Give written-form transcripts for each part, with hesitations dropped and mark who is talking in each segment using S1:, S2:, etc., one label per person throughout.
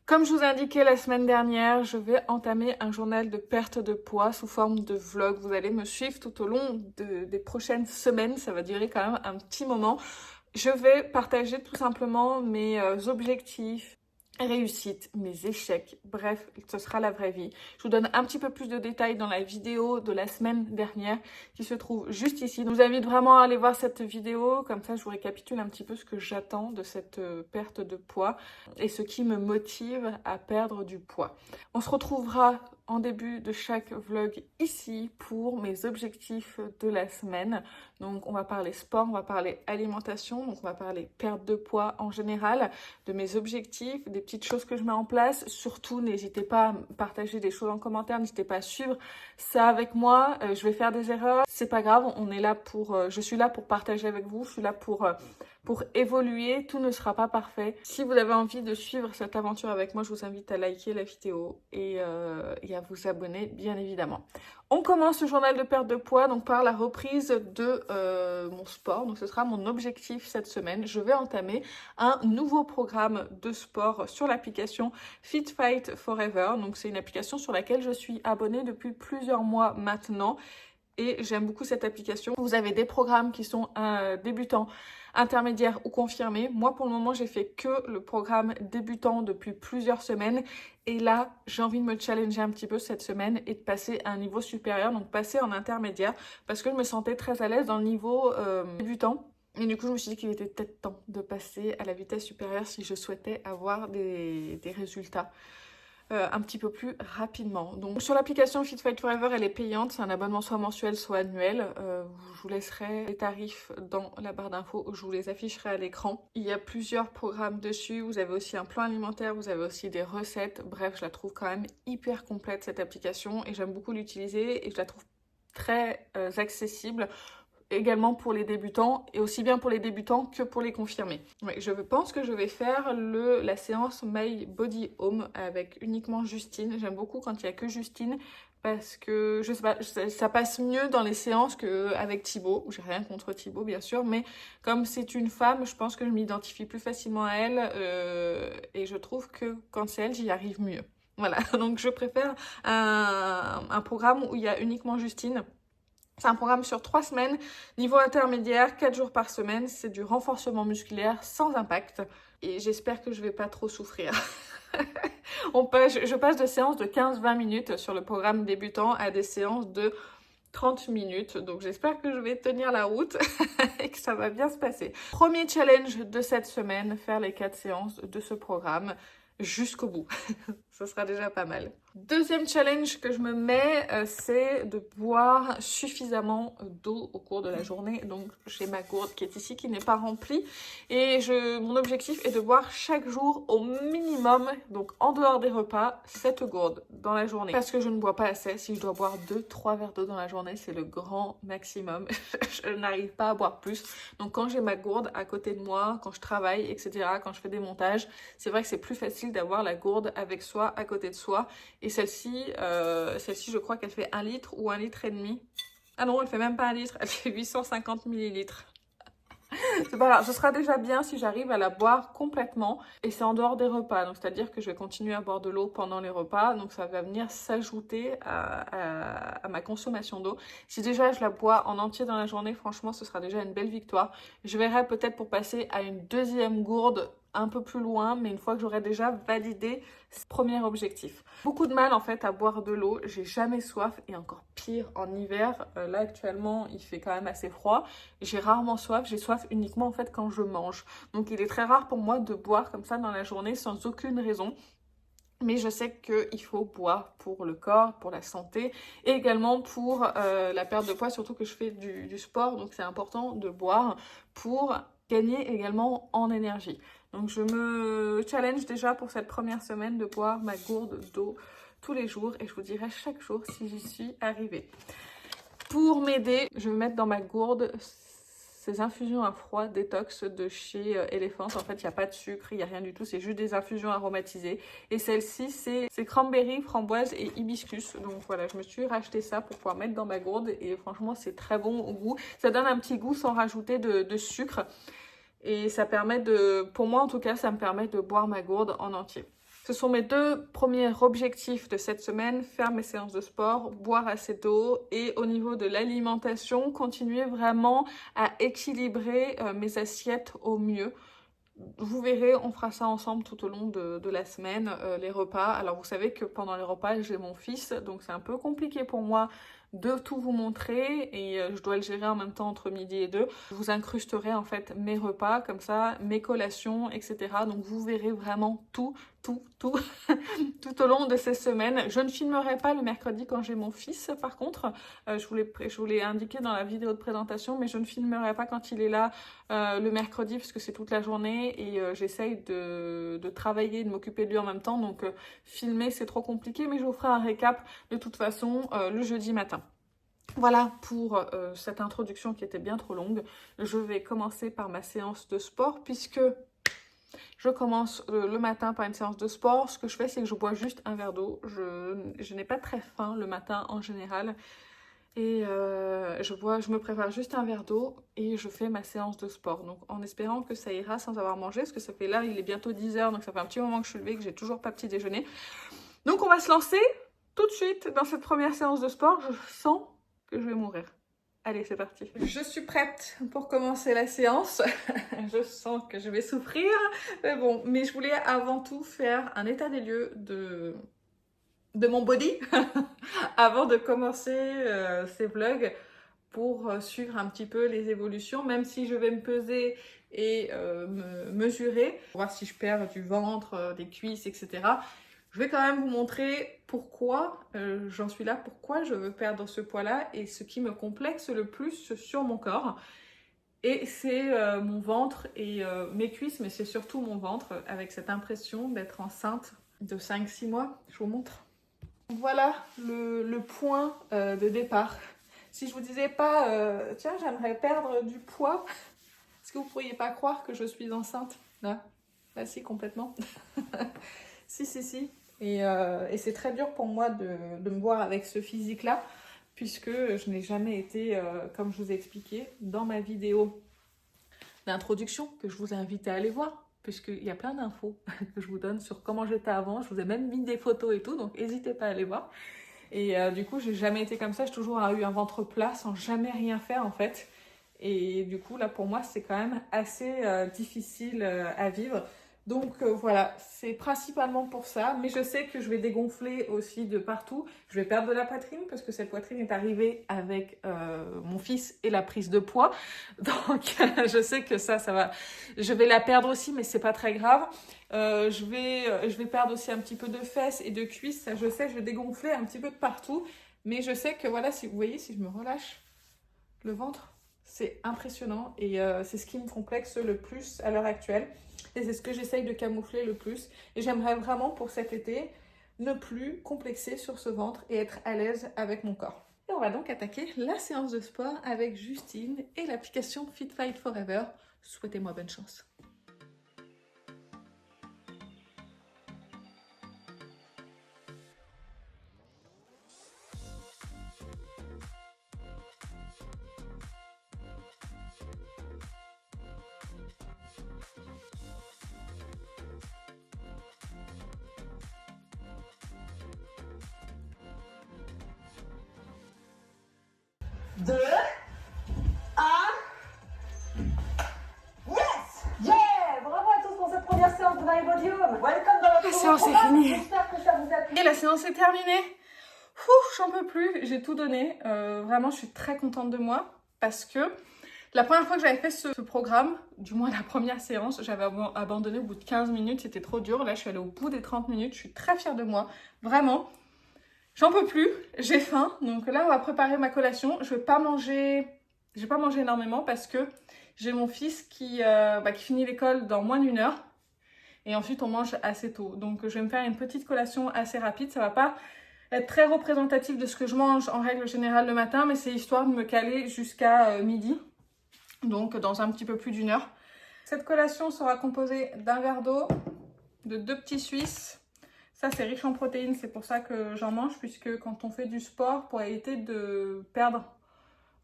S1: Comme je vous ai indiqué la semaine dernière, je vais entamer un journal de perte de poids sous forme de vlog. Vous allez me suivre tout au long des prochaines semaines, ça va durer quand même un petit moment. Je vais partager tout simplement mes objectifs, réussites, mes échecs, bref, ce sera la vraie vie. Je vous donne un petit peu plus de détails dans la vidéo de la semaine dernière qui se trouve juste ici. Donc, je vous invite vraiment à aller voir cette vidéo, comme ça je vous récapitule un petit peu ce que j'attends de cette perte de poids et ce qui me motive à perdre du poids. On se retrouvera en début de chaque vlog ici pour mes objectifs de la semaine. Donc on va parler sport, on va parler alimentation, donc on va parler perte de poids en général, de mes objectifs, des petites choses que je mets en place. Surtout, n'hésitez pas à partager des choses en commentaire, n'hésitez pas à suivre ça avec moi. Je vais faire des erreurs, c'est pas grave, on est là je suis là pour partager avec vous, je suis là pour évoluer, tout ne sera pas parfait. Si vous avez envie de suivre cette aventure avec moi, je vous invite à liker la vidéo et à vous abonner, bien évidemment. On commence ce journal de perte de poids donc par la reprise de mon sport. Donc ce sera mon objectif cette semaine. Je vais entamer un nouveau programme de sport sur l'application Fit Fight Forever. Donc c'est une application sur laquelle je suis abonnée depuis plusieurs mois maintenant. Et j'aime beaucoup cette application. Vous avez des programmes qui sont débutants, intermédiaires ou confirmés. Moi, pour le moment, j'ai fait que le programme débutant depuis plusieurs semaines. Et là, j'ai envie de me challenger un petit peu cette semaine et de passer à un niveau supérieur, donc passer en intermédiaire, parce que je me sentais très à l'aise dans le niveau débutant. Et du coup, je me suis dit qu'il était peut-être temps de passer à la vitesse supérieure si je souhaitais avoir des résultats un petit peu plus rapidement. Donc sur l'application Fit Fight Forever, elle est payante, c'est un abonnement soit mensuel soit annuel. Je vous laisserai les tarifs dans la barre d'infos, je vous les afficherai à l'écran. Il y a plusieurs programmes dessus, vous avez aussi un plan alimentaire, vous avez aussi des recettes. Bref, je la trouve quand même hyper complète cette application et j'aime beaucoup l'utiliser et je la trouve très accessible. Également pour les débutants et aussi bien pour les débutants que pour les confirmés. Oui, je pense que je vais faire la séance My Body Home avec uniquement Justine. J'aime beaucoup quand il n'y a que Justine parce que je sais pas, ça passe mieux dans les séances qu'avec Thibaut. J'ai rien contre Thibaut bien sûr, mais comme c'est une femme, je pense que je m'identifie plus facilement à elle et je trouve que quand c'est elle, j'y arrive mieux. Voilà, donc je préfère un programme où il y a uniquement Justine. C'est un programme sur 3 semaines, niveau intermédiaire, 4 jours par semaine. C'est du renforcement musculaire sans impact. Et j'espère que je vais pas trop souffrir. Je passe de séances de 15-20 minutes sur le programme débutant à des séances de 30 minutes. Donc j'espère que je vais tenir la route et que ça va bien se passer. Premier challenge de cette semaine, faire les 4 séances de ce programme jusqu'au bout. Ça sera déjà pas mal. Deuxième challenge que je me mets, c'est de boire suffisamment d'eau au cours de la journée. Donc j'ai ma gourde qui est ici, qui n'est pas remplie. Et mon objectif est de boire chaque jour au minimum, donc en dehors des repas, cette gourde dans la journée. Parce que je ne bois pas assez. Si je dois boire 2-3 verres d'eau dans la journée, c'est le grand maximum. Je n'arrive pas à boire plus. Donc quand j'ai ma gourde à côté de moi, quand je travaille, etc., quand je fais des montages, c'est vrai que c'est plus facile d'avoir la gourde avec soi, à côté de soi. Et celle-ci, je crois qu'elle fait 1 litre ou 1,5 litre. Ah non, elle fait même pas 1 litre, elle fait 850 millilitres. C'est pas grave, ce sera déjà bien si j'arrive à la boire complètement. Et c'est en dehors des repas, donc c'est-à-dire que je vais continuer à boire de l'eau pendant les repas. Donc ça va venir s'ajouter à ma consommation d'eau. Si déjà je la bois en entier dans la journée, franchement, ce sera déjà une belle victoire. Je verrai peut-être pour passer à une deuxième gourde un peu plus loin, mais une fois que j'aurai déjà validé ce premier objectif. Beaucoup de mal en fait à boire de l'eau, j'ai jamais soif et encore pire en hiver. Là actuellement il fait quand même assez froid, j'ai rarement soif, j'ai soif uniquement en fait quand je mange. Donc il est très rare pour moi de boire comme ça dans la journée sans aucune raison. Mais je sais qu'il faut boire pour le corps, pour la santé et également pour la perte de poids, surtout que je fais du sport. Donc c'est important de boire pour gagner également en énergie. Donc je me challenge déjà pour cette première semaine de boire ma gourde d'eau tous les jours et je vous dirai chaque jour si j'y suis arrivée. Pour m'aider, je vais mettre dans ma gourde ces infusions à froid détox de chez Elephant. En fait, il n'y a pas de sucre, il n'y a rien du tout, c'est juste des infusions aromatisées. Et celle-ci, c'est cranberry, framboise et hibiscus. Donc voilà, je me suis racheté ça pour pouvoir mettre dans ma gourde et franchement, c'est très bon au goût. Ça donne un petit goût sans rajouter de sucre. Et ça permet pour moi en tout cas, ça me permet de boire ma gourde en entier. Ce sont mes deux premiers objectifs de cette semaine, faire mes séances de sport, boire assez d'eau et au niveau de l'alimentation, continuer vraiment à équilibrer mes assiettes au mieux. Vous verrez, on fera ça ensemble tout au long de la semaine, les repas. Alors vous savez que pendant les repas, j'ai mon fils, donc c'est un peu compliqué pour moi de tout vous montrer et je dois le gérer en même temps entre midi et 2. Je vous incrusterai en fait mes repas comme ça, mes collations, etc. Donc vous verrez vraiment tout tout au long de ces semaines. Je ne filmerai pas le mercredi quand j'ai mon fils par contre. Je vous l'ai indiqué dans la vidéo de présentation, mais je ne filmerai pas quand il est là le mercredi parce que c'est toute la journée et j'essaye de travailler, de m'occuper de lui en même temps. Donc filmer c'est trop compliqué, mais je vous ferai un récap de toute façon le jeudi matin. Voilà pour cette introduction qui était bien trop longue. Je vais commencer par ma séance de sport puisque je commence le matin par une séance de sport. Ce que je fais, c'est que je bois juste un verre d'eau. Je n'ai pas très faim le matin en général. Et je me prépare juste un verre d'eau et je fais ma séance de sport. Donc en espérant que ça ira sans avoir mangé. Parce que ça fait là, il est bientôt 10 h. Donc ça fait un petit moment que je suis levée, que j'ai toujours pas petit déjeuner. Donc on va se lancer tout de suite dans cette première séance de sport. Je sens que je vais mourir. Allez, c'est parti. Je suis prête pour commencer la séance. Je sens que je vais souffrir. Mais je voulais avant tout faire un état des lieux de mon body avant de commencer ces vlogs pour suivre un petit peu les évolutions, même si je vais me peser et me mesurer, pour voir si je perds du ventre, des cuisses, etc. Je vais quand même vous montrer pourquoi j'en suis là, pourquoi je veux perdre ce poids-là et ce qui me complexe le plus sur mon corps. Et c'est mon ventre et mes cuisses, mais c'est surtout mon ventre avec cette impression d'être enceinte de 5-6 mois. Je vous montre. Voilà le point de départ. Si je vous disais pas, tiens, j'aimerais perdre du poids, est-ce que vous pourriez pas croire que je suis enceinte? Là, si, complètement. Si. Et c'est très dur pour moi de me voir avec ce physique-là, puisque je n'ai jamais été, comme je vous ai expliqué, dans ma vidéo d'introduction, que je vous ai invité à aller voir, puisqu'il y a plein d'infos que je vous donne sur comment j'étais avant. Je vous ai même mis des photos et tout, donc n'hésitez pas à aller voir. Et du coup, j'ai jamais été comme ça. J'ai toujours eu un ventre plat sans jamais rien faire en fait. Et du coup, là, pour moi, c'est quand même assez difficile à vivre. Donc voilà, c'est principalement pour ça. Mais je sais que je vais dégonfler aussi de partout. Je vais perdre de la poitrine parce que cette poitrine est arrivée avec mon fils et la prise de poids. Donc je sais que ça va. Je vais la perdre aussi, mais c'est pas très grave. Je vais perdre aussi un petit peu de fesses et de cuisses. Ça, je sais, je vais dégonfler un petit peu de partout. Mais je sais que voilà, si vous voyez, si je me relâche le ventre, c'est impressionnant. Et c'est ce qui me complexe le plus à l'heure actuelle. Et c'est ce que j'essaye de camoufler le plus. Et j'aimerais vraiment pour cet été ne plus complexer sur ce ventre et être à l'aise avec mon corps. Et on va donc attaquer la séance de sport avec Justine et l'application Fit Fight Forever. Souhaitez-moi bonne chance. Deux, un. Yes! Yeah! Bravo à tous pour cette première séance de My Body Home. Welcome dans notre séance est finie. J'espère que ça vous a plu. Et la séance est terminée. J'en peux plus, j'ai tout donné. Vraiment, je suis très contente de moi parce que la première fois que j'avais fait ce programme, du moins la première séance, j'avais abandonné au bout de 15 minutes, c'était trop dur. Là, je suis allée au bout des 30 minutes, je suis très fière de moi, vraiment. J'en peux plus, j'ai faim, donc là on va préparer ma collation. Je vais pas manger énormément parce que j'ai mon fils qui finit l'école dans moins d'1 heure. Et ensuite on mange assez tôt. Donc je vais me faire une petite collation assez rapide. Ça va pas être très représentatif de ce que je mange en règle générale le matin, mais c'est histoire de me caler jusqu'à midi. Donc dans un petit peu plus d'1 heure. Cette collation sera composée d'un verre d'eau, de 2 petits Suisses. Ça, c'est riche en protéines, c'est pour ça que j'en mange, puisque quand on fait du sport, pour éviter de perdre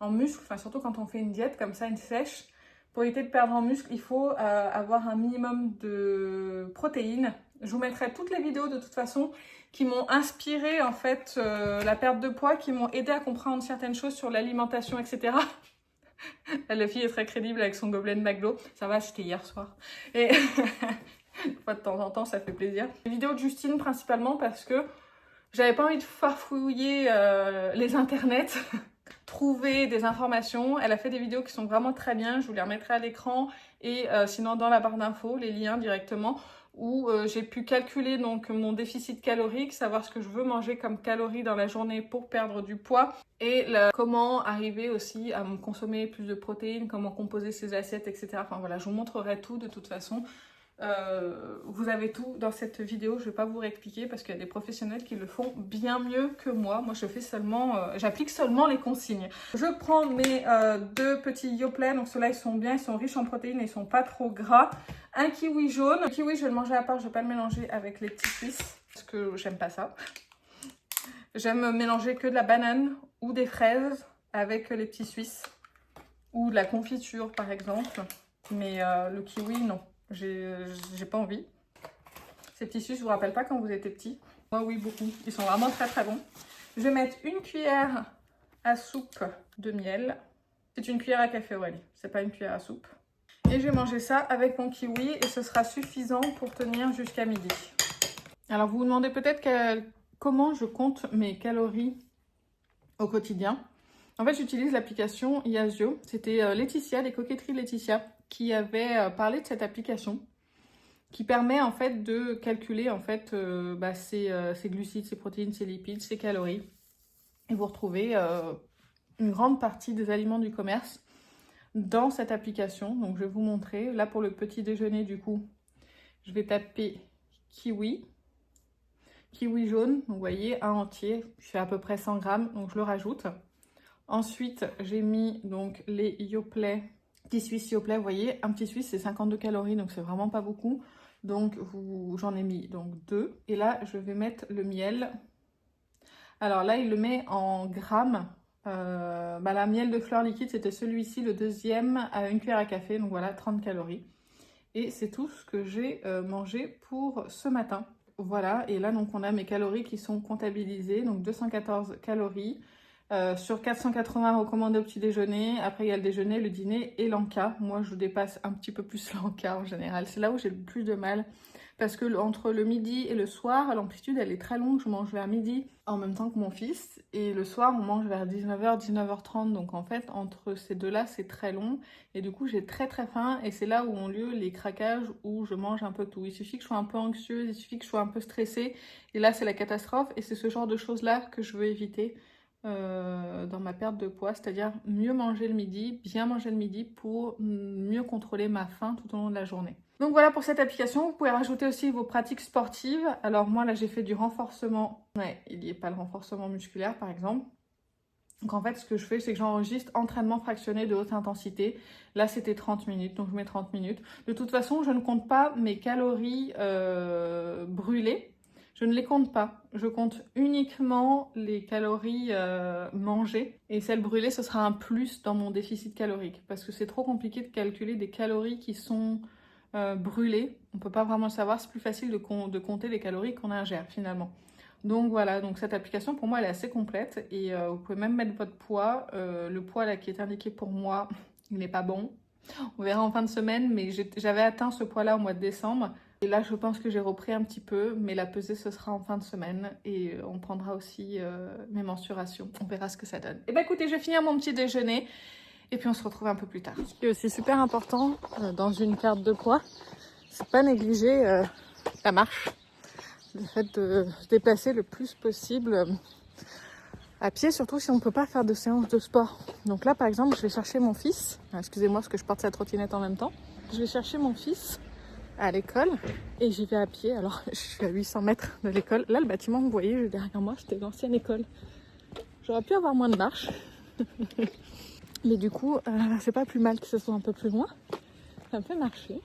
S1: en muscle, enfin surtout quand on fait une diète comme ça, une sèche, pour éviter de perdre en muscle, il faut avoir un minimum de protéines Je vous mettrai toutes les vidéos de toute façon qui m'ont inspiré en fait la perte de poids, qui m'ont aidé à comprendre certaines choses sur l'alimentation, etc. La fille est très crédible avec son gobelet de McDo. Ça va, c'était hier soir. Et de temps en temps, ça fait plaisir. Les vidéos de Justine principalement parce que j'avais pas envie de farfouiller les internets, trouver des informations. Elle a fait des vidéos qui sont vraiment très bien. Je vous les remettrai à l'écran et sinon dans la barre d'infos, les liens directement, où j'ai pu calculer donc mon déficit calorique, savoir ce que je veux manger comme calories dans la journée pour perdre du poids et comment arriver aussi à me consommer plus de protéines, comment composer ses assiettes, etc. Enfin voilà, je vous montrerai tout de toute façon. Vous avez tout dans cette vidéo, je ne vais pas vous réexpliquer parce qu'il y a des professionnels qui le font bien mieux que moi. Moi je fais seulement, j'applique seulement les consignes. Je prends mes deux petits Yoplait, donc ceux-là ils sont bien, ils sont riches en protéines et ils sont pas trop gras. Un kiwi jaune, le kiwi je vais le manger à part, je ne vais pas le mélanger avec les petits suisses parce que j'aime pas ça. J'aime mélanger que de la banane ou des fraises avec les petits suisses ou de la confiture par exemple, mais le kiwi non. J'ai pas envie. Ces petits suisses, je vous rappelle pas quand vous étiez petits? Moi oui, beaucoup. Ils sont vraiment très très bons. Je vais mettre une cuillère à soupe de miel. C'est une cuillère à café, Aurélie. C'est pas une cuillère à soupe. Et je vais manger ça avec mon kiwi et ce sera suffisant pour tenir jusqu'à midi. Alors vous vous demandez peut-être comment je compte mes calories au quotidien. En fait, j'utilise l'application Yazio. C'était Laetitia, les coquetteries Laetitia, qui avait parlé de cette application qui permet en fait de calculer en fait ses glucides, ses protéines, ses lipides, ses calories. Et vous retrouvez une grande partie des aliments du commerce dans cette application. Donc je vais vous montrer. Là pour le petit déjeuner du coup, je vais taper kiwi. Kiwi jaune, donc vous voyez, un entier, je fais à peu près 100 grammes, donc je le rajoute. Ensuite, j'ai mis donc les Yoplait, petits suisses Yoplait, vous voyez, un petit suisse c'est 52 calories, donc c'est vraiment pas beaucoup. Donc j'en ai mis donc 2. Et là, je vais mettre le miel. Alors là, il le met en grammes. La miel de fleur liquide, c'était celui-ci, le deuxième, à une cuillère à café, donc voilà, 30 calories. Et c'est tout ce que j'ai mangé pour ce matin. Voilà, et là donc on a mes calories qui sont comptabilisées, donc 214 calories sur 480 recommandés au petit déjeuner. Après il y a le déjeuner, le dîner et l'encas. Moi je dépasse un petit peu plus l'encas en général, c'est là où j'ai le plus de mal parce que entre le midi et le soir, l'amplitude elle est très longue. Je mange vers midi en même temps que mon fils et le soir on mange vers 19h, 19h30, donc en fait entre ces deux-là c'est très long et du coup j'ai très très faim et c'est là où ont lieu les craquages où je mange un peu tout. Il suffit que je sois un peu anxieuse, il suffit que je sois un peu stressée et là c'est la catastrophe et c'est ce genre de choses là que je veux éviter dans ma perte de poids, c'est-à-dire mieux manger le midi, bien manger le midi pour mieux contrôler ma faim tout au long de la journée. Donc voilà pour cette application, vous pouvez rajouter aussi vos pratiques sportives. Alors moi là j'ai fait du renforcement, il n'y a pas le renforcement musculaire par exemple. Donc en fait ce que je fais c'est que j'enregistre entraînement fractionné de haute intensité. Là c'était 30 minutes, donc je mets 30 minutes. De toute façon je ne compte pas mes calories brûlées. Je ne les compte pas, je compte uniquement les calories mangées et celles brûlées ce sera un plus dans mon déficit calorique parce que c'est trop compliqué de calculer des calories qui sont brûlées, on ne peut pas vraiment le savoir, c'est plus facile de compter les calories qu'on ingère finalement. Donc voilà, donc cette application pour moi elle est assez complète et vous pouvez même mettre votre poids, le poids là qui est indiqué pour moi il n'est pas bon, on verra en fin de semaine mais j'avais atteint ce poids là au mois de décembre. Et là, je pense que j'ai repris un petit peu, mais la pesée, ce sera en fin de semaine. Et on prendra aussi mes mensurations. On verra ce que ça donne. Et bah écoutez, je vais finir mon petit déjeuner. Et puis on se retrouve un peu plus tard. Ce qui est aussi super important dans une perte de poids, c'est pas négliger la marche. Le fait de se déplacer le plus possible à pied, surtout si on ne peut pas faire de séance de sport. Donc là, par exemple, je vais chercher mon fils. Excusez-moi parce que je porte sa trottinette en même temps. Je vais chercher mon fils à l'école et j'y vais à pied. Alors je suis à 800 mètres de l'école. Là le bâtiment que vous voyez derrière moi c'était l'ancienne école. J'aurais pu avoir moins de marche mais du coup c'est pas plus mal que ce soit un peu plus loin, ça me fait marcher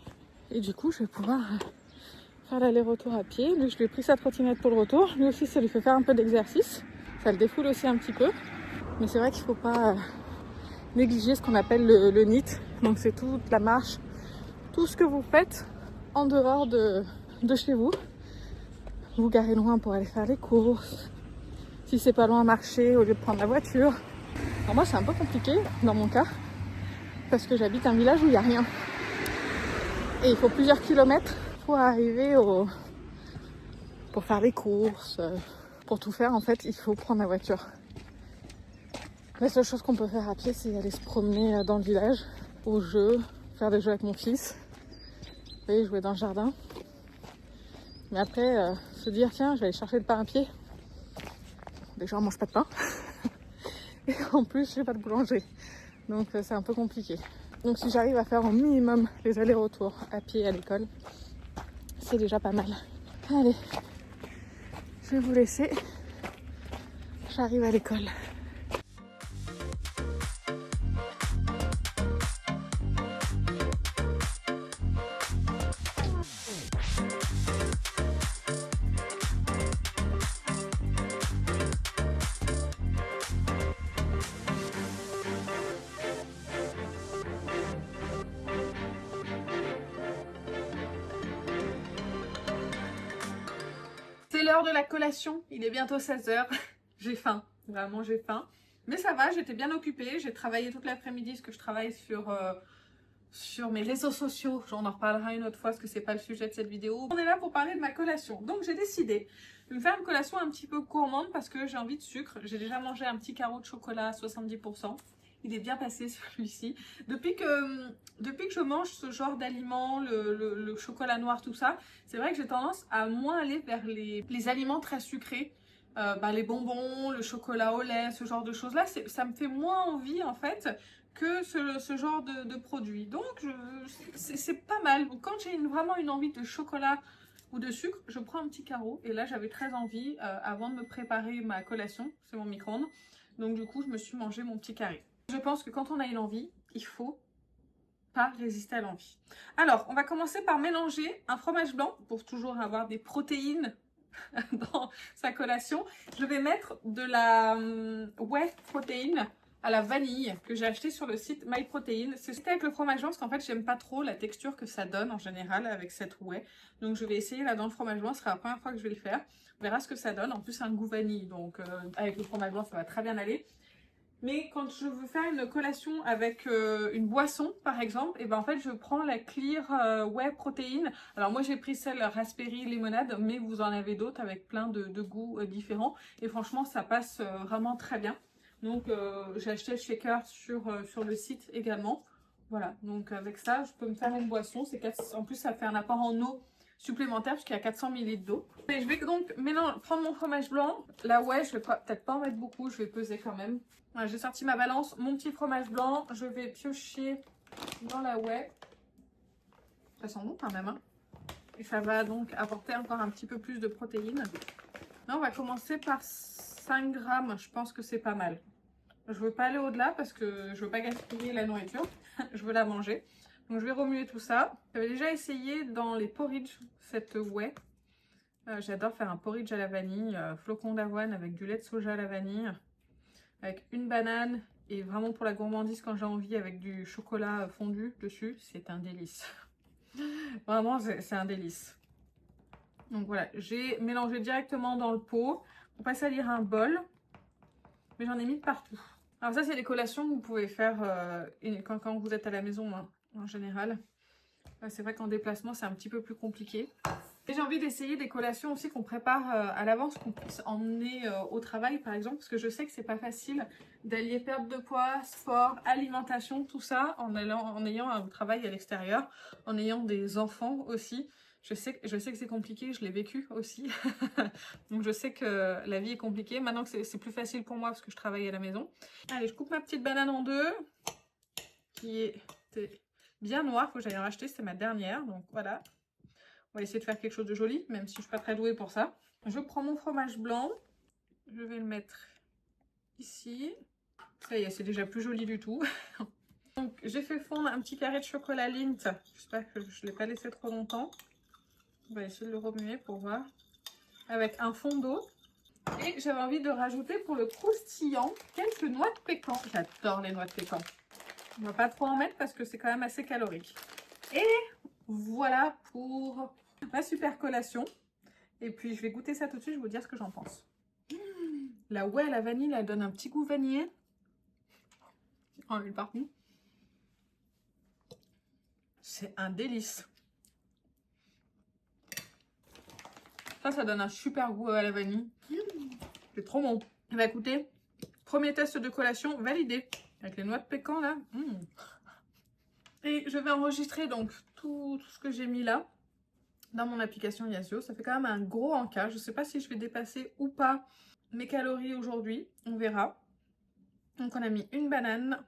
S1: et du coup je vais pouvoir faire l'aller-retour à pied. Lui je lui ai pris sa trottinette pour le retour, lui aussi ça lui fait faire un peu d'exercice, ça le défoule aussi un petit peu mais c'est vrai qu'il faut pas négliger ce qu'on appelle le NEAT, donc c'est toute la marche, tout ce que vous faites en dehors de chez vous. vous garer loin pour aller faire les courses, si c'est pas loin à marcher au lieu de prendre la voiture. Alors moi c'est un peu compliqué dans mon cas parce que j'habite un village où il n'y a rien et il faut plusieurs kilomètres pour arriver pour faire les courses, pour tout faire en fait il faut prendre la voiture. La seule chose qu'on peut faire à pied c'est aller se promener dans le village, au jeu, faire des jeux avec mon fils, et jouer dans le jardin. Mais après se dire tiens je vais aller chercher le pain à pied, déjà on mange pas de pain et en plus j'ai pas de boulangerie, donc c'est un peu compliqué. Donc si j'arrive à faire au minimum les allers-retours à pied à l'école, c'est déjà pas mal. Allez, je vais vous laisser, j'arrive à l'école. C'est l'heure de la collation, il est bientôt 16h. J'ai faim, vraiment j'ai faim. Mais ça va, j'étais bien occupée, j'ai travaillé toute l'après-midi parce que je travaille sur mes réseaux sociaux. J'en reparlera une autre fois parce que c'est pas le sujet de cette vidéo. On est là pour parler de ma collation. Donc j'ai décidé de me faire une collation un petit peu gourmande parce que j'ai envie de sucre. J'ai déjà mangé un petit carreau de chocolat à 70%. Il est bien passé celui-ci. Depuis que je mange ce genre d'aliments, le chocolat noir, tout ça, c'est vrai que j'ai tendance à moins aller vers les aliments très sucrés. Les bonbons, le chocolat au lait, ce genre de choses-là, ça me fait moins envie en fait que ce genre de produit. Donc c'est pas mal. Donc, quand j'ai vraiment une envie de chocolat ou de sucre, je prends un petit carreau. Et là j'avais très envie avant de me préparer ma collation, c'est mon micro-ondes. Donc du coup je me suis mangé mon petit carré. Je pense que quand on a une envie, il faut pas résister à l'envie. Alors, on va commencer par mélanger un fromage blanc pour toujours avoir des protéines dans sa collation. Je vais mettre de la whey protéine à la vanille que j'ai acheté sur le site MyProtein. C'est avec le fromage blanc parce qu'en fait, j'aime pas trop la texture que ça donne en général avec cette whey. Donc, je vais essayer là dans le fromage blanc. Ce sera la première fois que je vais le faire. On verra ce que ça donne. En plus, c'est un goût vanille. Donc, avec le fromage blanc, ça va très bien aller. Mais quand je veux faire une collation avec une boisson, par exemple, et ben en fait, je prends la Clear Whey Protein. Alors moi, j'ai pris celle raspberry limonade, mais vous en avez d'autres avec plein de goûts différents. Et franchement, ça passe vraiment très bien. Donc, j'ai acheté le shaker sur le site également. Voilà, donc avec ça, je peux me faire une boisson. En plus, ça fait un apport en eau supplémentaire puisqu'il y a 400 ml d'eau. Je vais donc maintenant prendre mon fromage blanc. La whey, je vais peut-être pas en mettre beaucoup, je vais peser quand même. Voilà, j'ai sorti ma balance, mon petit fromage blanc, je vais piocher dans la whey. Ça sent bon quand même, hein. Et ça va donc apporter encore un petit peu plus de protéines. Là, on va commencer par 5 grammes, je pense que c'est pas mal. Je veux pas aller au-delà parce que je veux pas gaspiller la nourriture, je veux la manger. Donc je vais remuer tout ça. J'avais déjà essayé dans les porridge cette whey. J'adore faire un porridge à la vanille, flocons d'avoine avec du lait de soja à la vanille. Avec une banane et vraiment pour la gourmandise quand j'ai envie avec du chocolat fondu dessus, c'est un délice. Vraiment c'est un délice. Donc voilà, j'ai mélangé directement dans le pot pour pas salir un bol, mais j'en ai mis partout. Alors ça c'est les collations que vous pouvez faire quand vous êtes à la maison hein, en général. C'est vrai qu'en déplacement c'est un petit peu plus compliqué. Et j'ai envie d'essayer des collations aussi qu'on prépare à l'avance, qu'on puisse emmener au travail par exemple, parce que je sais que c'est pas facile d'allier perte de poids, sport, alimentation, tout ça en ayant un travail à l'extérieur, en ayant des enfants aussi. Je sais que c'est compliqué, je l'ai vécu aussi. Donc je sais que la vie est compliquée. Maintenant que c'est plus facile pour moi parce que je travaille à la maison. Allez, je coupe ma petite banane en deux, qui était bien noire, faut que j'aille en racheter, c'était ma dernière, donc voilà. On va essayer de faire quelque chose de joli, même si je ne suis pas très douée pour ça. Je prends mon fromage blanc. Je vais le mettre ici. Ça y est, c'est déjà plus joli du tout. Donc, j'ai fait fondre un petit carré de chocolat Lindt. J'espère que je ne l'ai pas laissé trop longtemps. On va essayer de le remuer pour voir. Avec un fond d'eau. Et j'avais envie de rajouter pour le croustillant quelques noix de pécan. J'adore les noix de pécan. On ne va pas trop en mettre parce que c'est quand même assez calorique. Et voilà pour ma super collation Et puis je vais goûter ça tout de suite, je vais vous dire ce que j'en pense. La ouais, la vanille, elle donne un petit goût vanillé. Oh, elle est partie. C'est un délice. Ça donne un super goût à la vanille. C'est trop bon. Et bah écoutez, premier test de collation validé. Avec les noix de pécan là. Et je vais enregistrer donc tout ce que j'ai mis là dans mon application Yazoo. Ça fait quand même un gros encas. Je ne sais pas si je vais dépasser ou pas mes calories aujourd'hui. On verra. Donc on a mis une banane,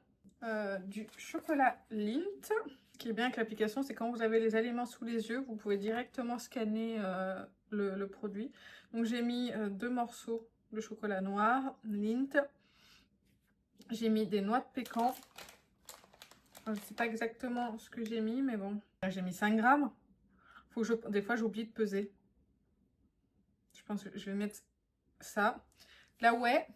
S1: du chocolat Lindt. Ce qui est bien avec l'application, c'est quand vous avez les aliments sous les yeux, vous pouvez directement scanner le produit. Donc j'ai mis 2 morceaux de chocolat noir Lindt. J'ai mis des noix de pécan. Je ne sais pas exactement ce que j'ai mis, mais bon. J'ai mis 5 grammes. Des fois, j'oublie de peser. Je pense que je vais mettre ça. La whey,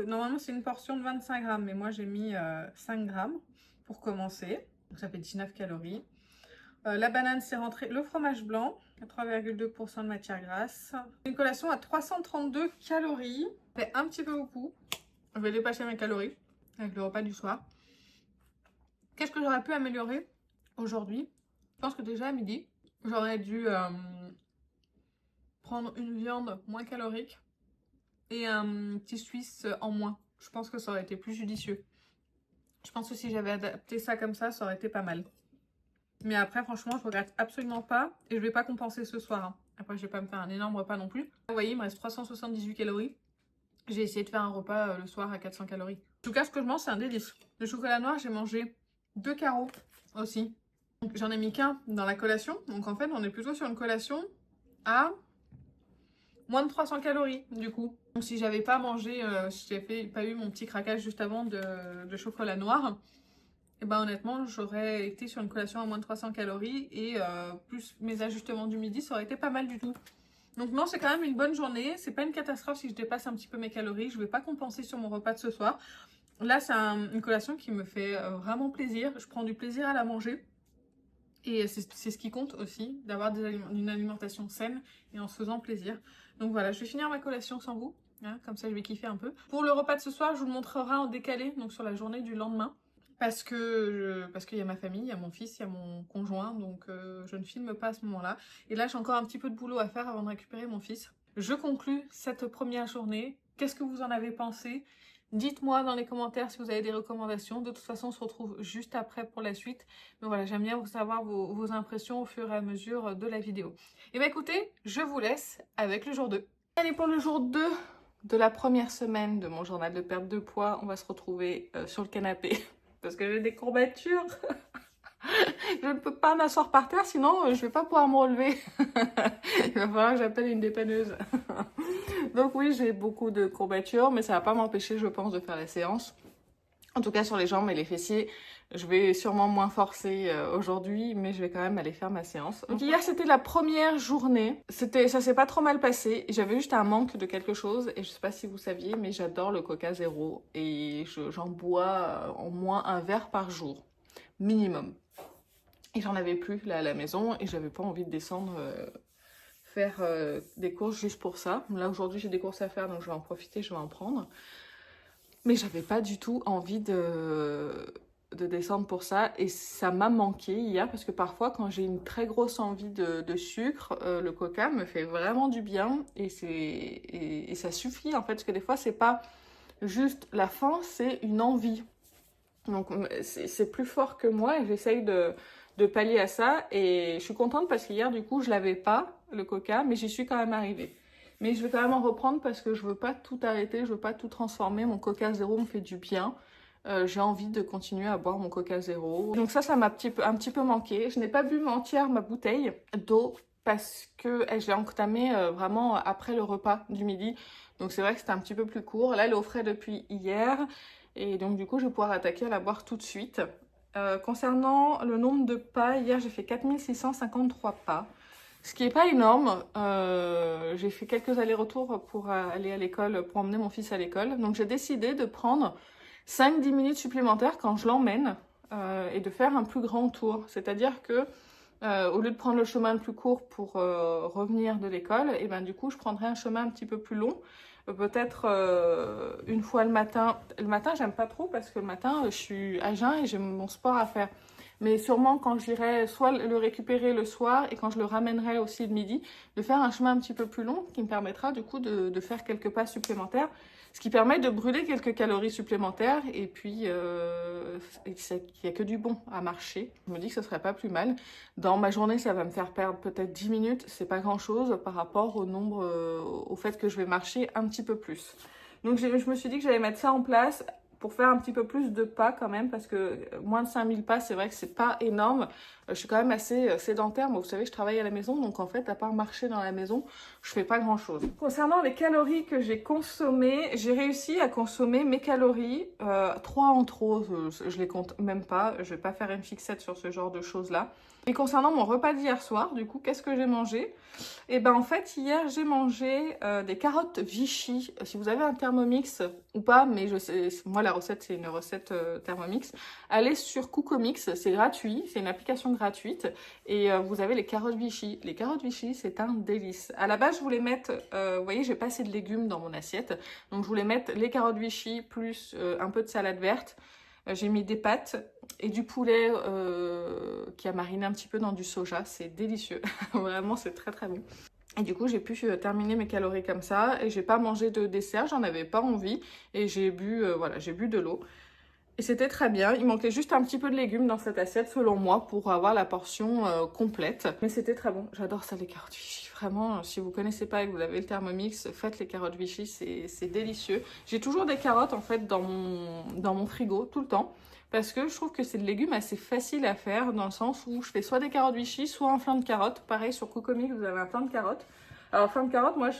S1: normalement, c'est une portion de 25 grammes, mais moi, j'ai mis 5 grammes pour commencer. Donc, ça fait 19 calories. La banane, c'est rentré. Le fromage blanc, à 3,2% de matière grasse. Une collation à 332 calories. Ça fait un petit peu beaucoup. Je vais dépasser mes calories avec le repas du soir. Qu'est-ce que j'aurais pu améliorer aujourd'hui? Je pense que déjà à midi, j'aurais dû prendre une viande moins calorique et un petit suisse en moins. Je pense que ça aurait été plus judicieux. Je pense que si j'avais adapté ça comme ça aurait été pas mal. Mais après, franchement, je regrette absolument pas et je vais pas compenser ce soir. Hein. Après, je vais pas me faire un énorme repas non plus. Vous voyez, il me reste 378 calories. J'ai essayé de faire un repas le soir à 400 calories. En tout cas, ce que je mange, c'est un délice. Le chocolat noir, j'ai mangé 2 carreaux aussi. J'en ai mis qu'un dans la collation. Donc en fait, on est plutôt sur une collation à moins de 300 calories du coup. Donc si j'avais pas mangé, si j'avais pas eu mon petit craquage juste avant de chocolat noir, et ben honnêtement, j'aurais été sur une collation à moins de 300 calories et plus mes ajustements du midi, ça aurait été pas mal du tout. Donc non, c'est quand même une bonne journée. C'est pas une catastrophe si je dépasse un petit peu mes calories. Je vais pas compenser sur mon repas de ce soir. Là, c'est une collation qui me fait vraiment plaisir. Je prends du plaisir à la manger. Et c'est ce qui compte aussi, d'avoir une alimentation saine et en se faisant plaisir. Donc voilà, je vais finir ma collation sans vous. Hein, comme ça, je vais kiffer un peu. Pour le repas de ce soir, je vous le montrerai en décalé, donc sur la journée du lendemain. Parce qu'il y a ma famille, il y a mon fils, il y a mon conjoint, donc je ne filme pas à ce moment-là. Et là, j'ai encore un petit peu de boulot à faire avant de récupérer mon fils. Je conclus cette première journée. Qu'est-ce que vous en avez pensé? Dites-moi dans les commentaires si vous avez des recommandations. De toute façon, on se retrouve juste après pour la suite. Mais voilà, j'aime bien vous savoir vos impressions au fur et à mesure de la vidéo. Et bien écoutez, je vous laisse avec le jour 2. Allez, pour le jour 2 de la première semaine de mon journal de perte de poids, on va se retrouver sur le canapé. Parce que j'ai des courbatures. Je ne peux pas m'asseoir par terre, sinon je vais pas pouvoir me relever. Il va falloir que j'appelle une dépanneuse. Donc oui, j'ai beaucoup de courbatures, mais ça va pas m'empêcher, je pense, de faire la séance. En tout cas, sur les jambes et les fessiers, je vais sûrement moins forcer aujourd'hui, mais je vais quand même aller faire ma séance. Donc hier, c'était la première journée. Ça s'est pas trop mal passé. J'avais juste un manque de quelque chose, et je sais pas si vous saviez, mais j'adore le Coca Zéro, et j'en bois au moins un verre par jour, minimum. Et j'en avais plus là à la maison, et j'avais pas envie de descendre faire des courses juste pour ça. Là, aujourd'hui, j'ai des courses à faire, donc je vais en profiter, je vais en prendre. Mais j'avais pas du tout envie de descendre pour ça. Et ça m'a manqué hier, parce que parfois, quand j'ai une très grosse envie de sucre, le coca me fait vraiment du bien. Et ça suffit, en fait, parce que des fois, c'est pas juste la faim, c'est une envie. Donc, c'est plus fort que moi, et j'essaye de pallier à ça. Et je suis contente parce qu'hier, du coup, je l'avais pas, le coca, mais j'y suis quand même arrivée. Mais je vais quand même en reprendre parce que je veux pas tout arrêter, je veux pas tout transformer. Mon Coca Zéro me fait du bien. J'ai envie de continuer à boire mon Coca Zéro. Donc ça m'a un petit peu manqué. Je n'ai pas bu entière ma bouteille d'eau parce que je l'ai entamée vraiment après le repas du midi. Donc c'est vrai que c'était un petit peu plus court. Là, elle est au frais depuis hier. Et donc du coup, je vais pouvoir attaquer à la boire tout de suite. Concernant le nombre de pas, hier j'ai fait 4653 pas. Ce qui n'est pas énorme. J'ai fait quelques allers-retours pour aller à l'école, pour emmener mon fils à l'école. Donc j'ai décidé de prendre 5-10 minutes supplémentaires quand je l'emmène et de faire un plus grand tour. C'est-à-dire que Au lieu de prendre le chemin le plus court pour revenir de l'école, et ben du coup je prendrais un chemin un petit peu plus long, peut-être une fois le matin. Le matin j'aime pas trop parce que le matin je suis à jeun et j'ai mon sport à faire. Mais sûrement quand j'irai soit le récupérer le soir et quand je le ramènerai aussi le midi, de faire un chemin un petit peu plus long qui me permettra du coup de faire quelques pas supplémentaires. Ce qui permet de brûler quelques calories supplémentaires et puis il n'y a que du bon à marcher. Je me dis que ce serait pas plus mal. Dans ma journée, ça va me faire perdre peut-être 10 minutes. C'est pas grand-chose par rapport au nombre, au fait que je vais marcher un petit peu plus. Donc je me suis dit que j'allais mettre ça en place pour faire un petit peu plus de pas quand même, parce que moins de 5000 pas, c'est vrai que c'est pas énorme. Je suis quand même assez sédentaire. Moi, vous savez, je travaille à la maison, donc en fait, à part marcher dans la maison, je fais pas grand-chose. Concernant les calories que j'ai consommées, j'ai réussi à consommer mes calories, 3 en trop, je les compte même pas. Je vais pas faire une fixette sur ce genre de choses-là. Et concernant mon repas d'hier soir, du coup, qu'est-ce que j'ai mangé? Et ben en fait, hier, j'ai mangé des carottes Vichy. Si vous avez un Thermomix ou pas, mais je sais, moi, la recette, c'est une recette Thermomix. Allez sur Cookomix, c'est gratuit, c'est une application gratuite. Et vous avez les carottes Vichy. Les carottes Vichy, c'est un délice. À la base, je voulais mettre, vous voyez, j'ai pas assez de légumes dans mon assiette. Donc, je voulais mettre les carottes Vichy plus un peu de salade verte. J'ai mis des pâtes et du poulet qui a mariné un petit peu dans du soja. C'est délicieux. Vraiment, c'est très très bon. Et du coup, j'ai pu terminer mes calories comme ça. Et j'ai pas mangé de dessert, j'en avais pas envie. Et j'ai bu, voilà, j'ai bu de l'eau. Et c'était très bien. Il manquait juste un petit peu de légumes dans cette assiette, selon moi, pour avoir la portion complète. Mais c'était très bon. J'adore ça, les carottes Vichy. Vraiment, si vous connaissez pas et que vous avez le Thermomix, faites les carottes Vichy, c'est délicieux. J'ai toujours des carottes, en fait, dans mon frigo, tout le temps. Parce que je trouve que c'est des légumes assez faciles à faire, dans le sens où je fais soit des carottes Vichy, soit un flan de carottes. Pareil, sur Cookomix, vous avez un flan de carottes. Alors, flan de carottes, moi,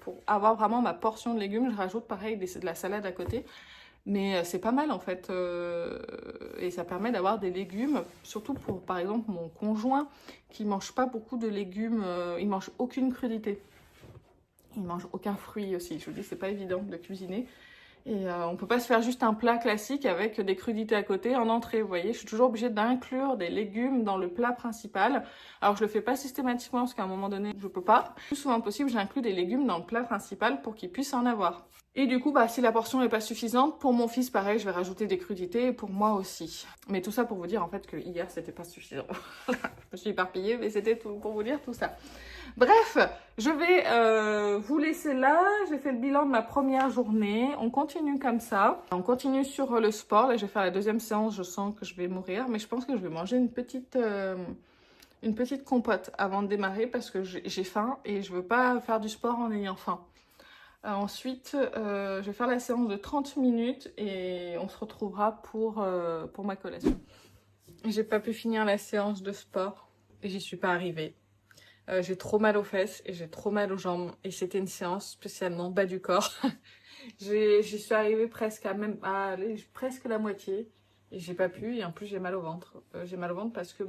S1: pour avoir vraiment ma portion de légumes, je rajoute pareil de la salade à côté. Mais c'est pas mal en fait, et ça permet d'avoir des légumes, surtout pour par exemple mon conjoint qui mange pas beaucoup de légumes, il mange aucune crudité, il mange aucun fruit aussi. Je vous dis, c'est pas évident de cuisiner. Et on peut pas se faire juste un plat classique avec des crudités à côté en entrée, vous voyez. Je suis toujours obligée d'inclure des légumes dans le plat principal. Alors je le fais pas systématiquement parce qu'à un moment donné, je peux pas. Le plus souvent possible, j'inclus des légumes dans le plat principal pour qu'il puisse en avoir. Et du coup, bah, si la portion n'est pas suffisante, pour mon fils, pareil, je vais rajouter des crudités et pour moi aussi. Mais tout ça pour vous dire en fait que hier, c'était pas suffisant. Je me suis éparpillée, mais c'était tout pour vous dire tout ça. Bref, je vais vous laisser là. J'ai fait le bilan de ma première journée. On continue comme ça. On continue sur le sport. Là, je vais faire la deuxième séance. Je sens que je vais mourir. Mais je pense que je vais manger une petite compote avant de démarrer parce que j'ai faim et je veux pas faire du sport en ayant faim. Ensuite, je vais faire la séance de 30 minutes et on se retrouvera pour ma collation. J'ai pas pu finir la séance de sport et j'y suis pas arrivée. J'ai trop mal aux fesses et j'ai trop mal aux jambes et c'était une séance spécialement bas du corps. J'y suis arrivée presque presque la moitié et j'ai pas pu et en plus j'ai mal au ventre. J'ai mal au ventre parce que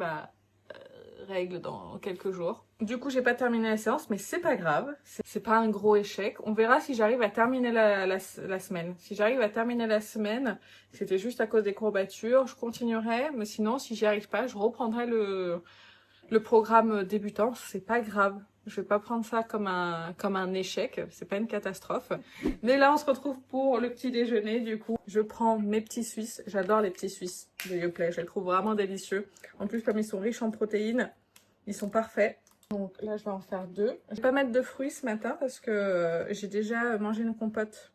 S1: règle dans quelques jours. Du coup, j'ai pas terminé la séance, mais c'est pas grave. C'est pas un gros échec. On verra si j'arrive à terminer la semaine. Si j'arrive à terminer la semaine, c'était juste à cause des courbatures, je continuerai. Mais sinon, si j'y arrive pas, je reprendrai le programme débutant. C'est pas grave. Je vais pas prendre ça comme un échec. C'est pas une catastrophe. Mais là, on se retrouve pour le petit déjeuner. Du coup, je prends mes petits Suisses. J'adore les petits Suisses de Yoplait. Je les trouve vraiment délicieux. En plus, comme ils sont riches en protéines, ils sont parfaits. Donc là, je vais en faire 2. Je vais pas mettre de fruits ce matin parce que j'ai déjà mangé une compote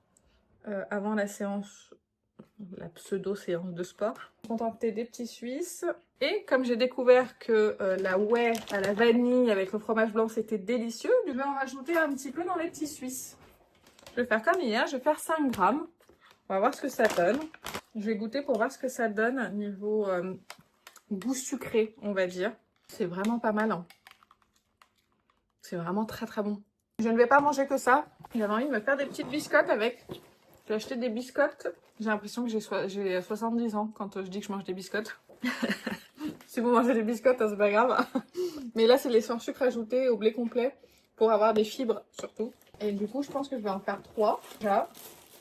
S1: avant la séance, la pseudo-séance de sport. Je vais contenter des petits Suisses. Et comme j'ai découvert que la whey à la vanille avec le fromage blanc c'était délicieux, je vais en rajouter un petit peu dans les petits Suisses. Je vais faire comme hier, je vais faire 5 grammes. On va voir ce que ça donne. Je vais goûter pour voir ce que ça donne niveau goût sucré, on va dire. C'est vraiment pas mal, hein. C'est vraiment très très bon. Je ne vais pas manger que ça. J'avais envie de me faire des petites biscottes avec. J'ai acheté des biscottes. J'ai l'impression que j'ai 70 ans quand je dis que je mange des biscottes. Si vous mangez des biscottes, c'est pas grave. Mais là, c'est les sans sucre ajouté au blé complet pour avoir des fibres surtout. Et du coup, je pense que je vais en faire 3 déjà.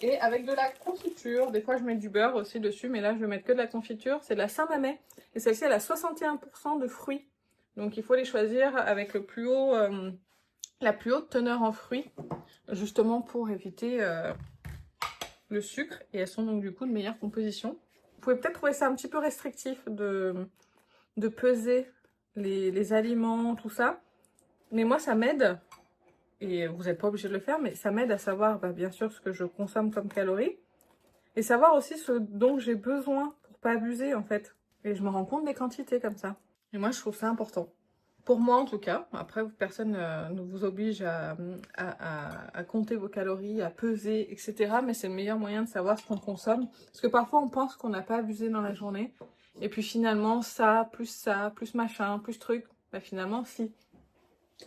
S1: Et avec de la confiture. Des fois, je mets du beurre aussi dessus, mais là, je vais mettre que de la confiture. C'est de la Saint-Mamet. Et celle-ci, elle a 61% de fruits. Donc il faut les choisir avec le plus haut, la plus haute teneur en fruits, justement pour éviter le sucre. Et elles sont donc du coup de meilleure composition. Vous pouvez peut-être trouver ça un petit peu restrictif de peser les aliments, tout ça. Mais moi ça m'aide, et vous n'êtes pas obligé de le faire, mais ça m'aide à savoir bien sûr ce que je consomme comme calories. Et savoir aussi ce dont j'ai besoin pour pas abuser en fait. Et je me rends compte des quantités comme ça. Et moi je trouve ça important. Pour moi en tout cas, après personne ne vous oblige à compter vos calories, à peser, etc. Mais c'est le meilleur moyen de savoir ce qu'on consomme. Parce que parfois on pense qu'on n'a pas abusé dans la journée. Et puis finalement ça, plus machin, plus truc, finalement si.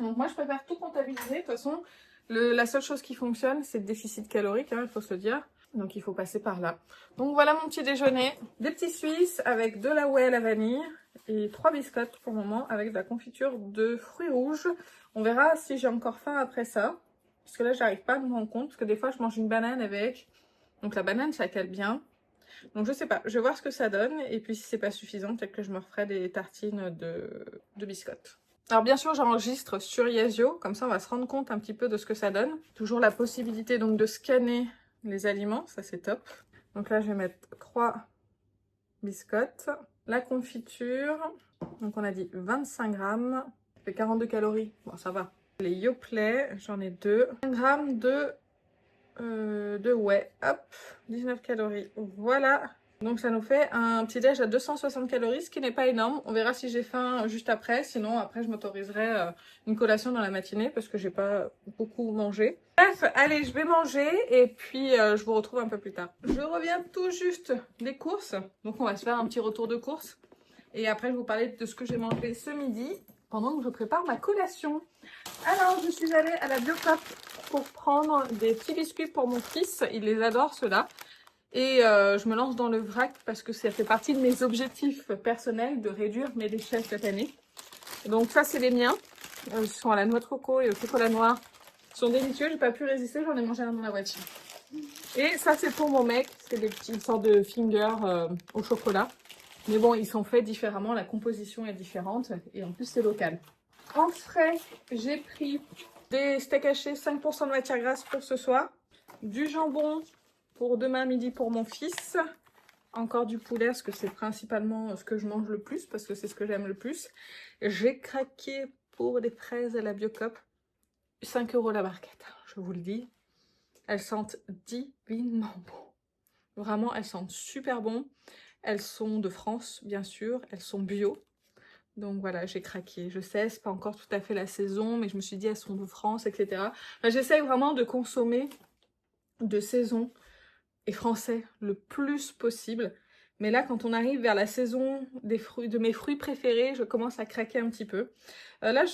S1: Donc moi je préfère tout comptabiliser. De toute façon, la seule chose qui fonctionne c'est le déficit calorique, hein, il faut se le dire. Donc il faut passer par là. Donc voilà mon petit déjeuner. Des petits Suisses avec de la whey à la vanille et 3 biscottes pour le moment avec de la confiture de fruits rouges. On verra si j'ai encore faim après ça. Parce que là j'arrive pas à me rendre compte. Parce que des fois je mange une banane avec. Donc la banane ça cale bien. Donc je sais pas. Je vais voir ce que ça donne. Et puis si c'est pas suffisant, peut-être que je me referai des tartines de biscottes. Alors bien sûr j'enregistre sur Yazio. Comme ça on va se rendre compte un petit peu de ce que ça donne. Toujours la possibilité donc de scanner les aliments, ça c'est top. Donc là je vais mettre 3 biscottes, la confiture, donc on a dit 25 grammes, ça fait 42 calories, bon ça va. Les Yoplait, j'en ai 2, 1 gramme de whey, hop, 19 calories, voilà. Donc ça nous fait un petit déj à 260 calories, ce qui n'est pas énorme. On verra si j'ai faim juste après. Sinon, après, je m'autoriserai une collation dans la matinée parce que j'ai pas beaucoup mangé. Bref, allez, je vais manger et puis je vous retrouve un peu plus tard. Je reviens tout juste des courses. Donc on va se faire un petit retour de courses. Et après, je vais vous parler de ce que j'ai mangé ce midi pendant que je prépare ma collation. Alors, je suis allée à la Biocop pour prendre des petits biscuits pour mon fils. Il les adore, ceux-là. Et je me lance dans le vrac parce que ça fait partie de mes objectifs personnels de réduire mes déchets cette année. Donc ça c'est les miens. Ils sont à la noix de coco et au chocolat noir. Ils sont délicieux, j'ai pas pu résister, j'en ai mangé un dans la voiture. Et ça c'est pour mon mec, c'est des petites sortes de fingers au chocolat. Mais bon, ils sont faits différemment, la composition est différente et en plus c'est local. En frais, j'ai pris des steaks hachés 5% de matière grasse pour ce soir, du jambon pour demain midi pour mon fils. Encore du poulet parce que c'est principalement ce que je mange le plus parce que c'est ce que j'aime le plus. J'ai craqué pour des fraises à la Biocop. 5 € la barquette, je vous le dis. Elles sentent divinement bon. Vraiment, elles sentent super bon. Elles sont de France, bien sûr. Elles sont bio. Donc voilà, j'ai craqué. Je sais, c'est pas encore tout à fait la saison, mais je me suis dit, elles sont de France, etc. Enfin, j'essaye vraiment de consommer de saison et français le plus possible. Mais là, quand on arrive vers la saison des fruits, de mes fruits préférés, je commence à craquer un petit peu. Là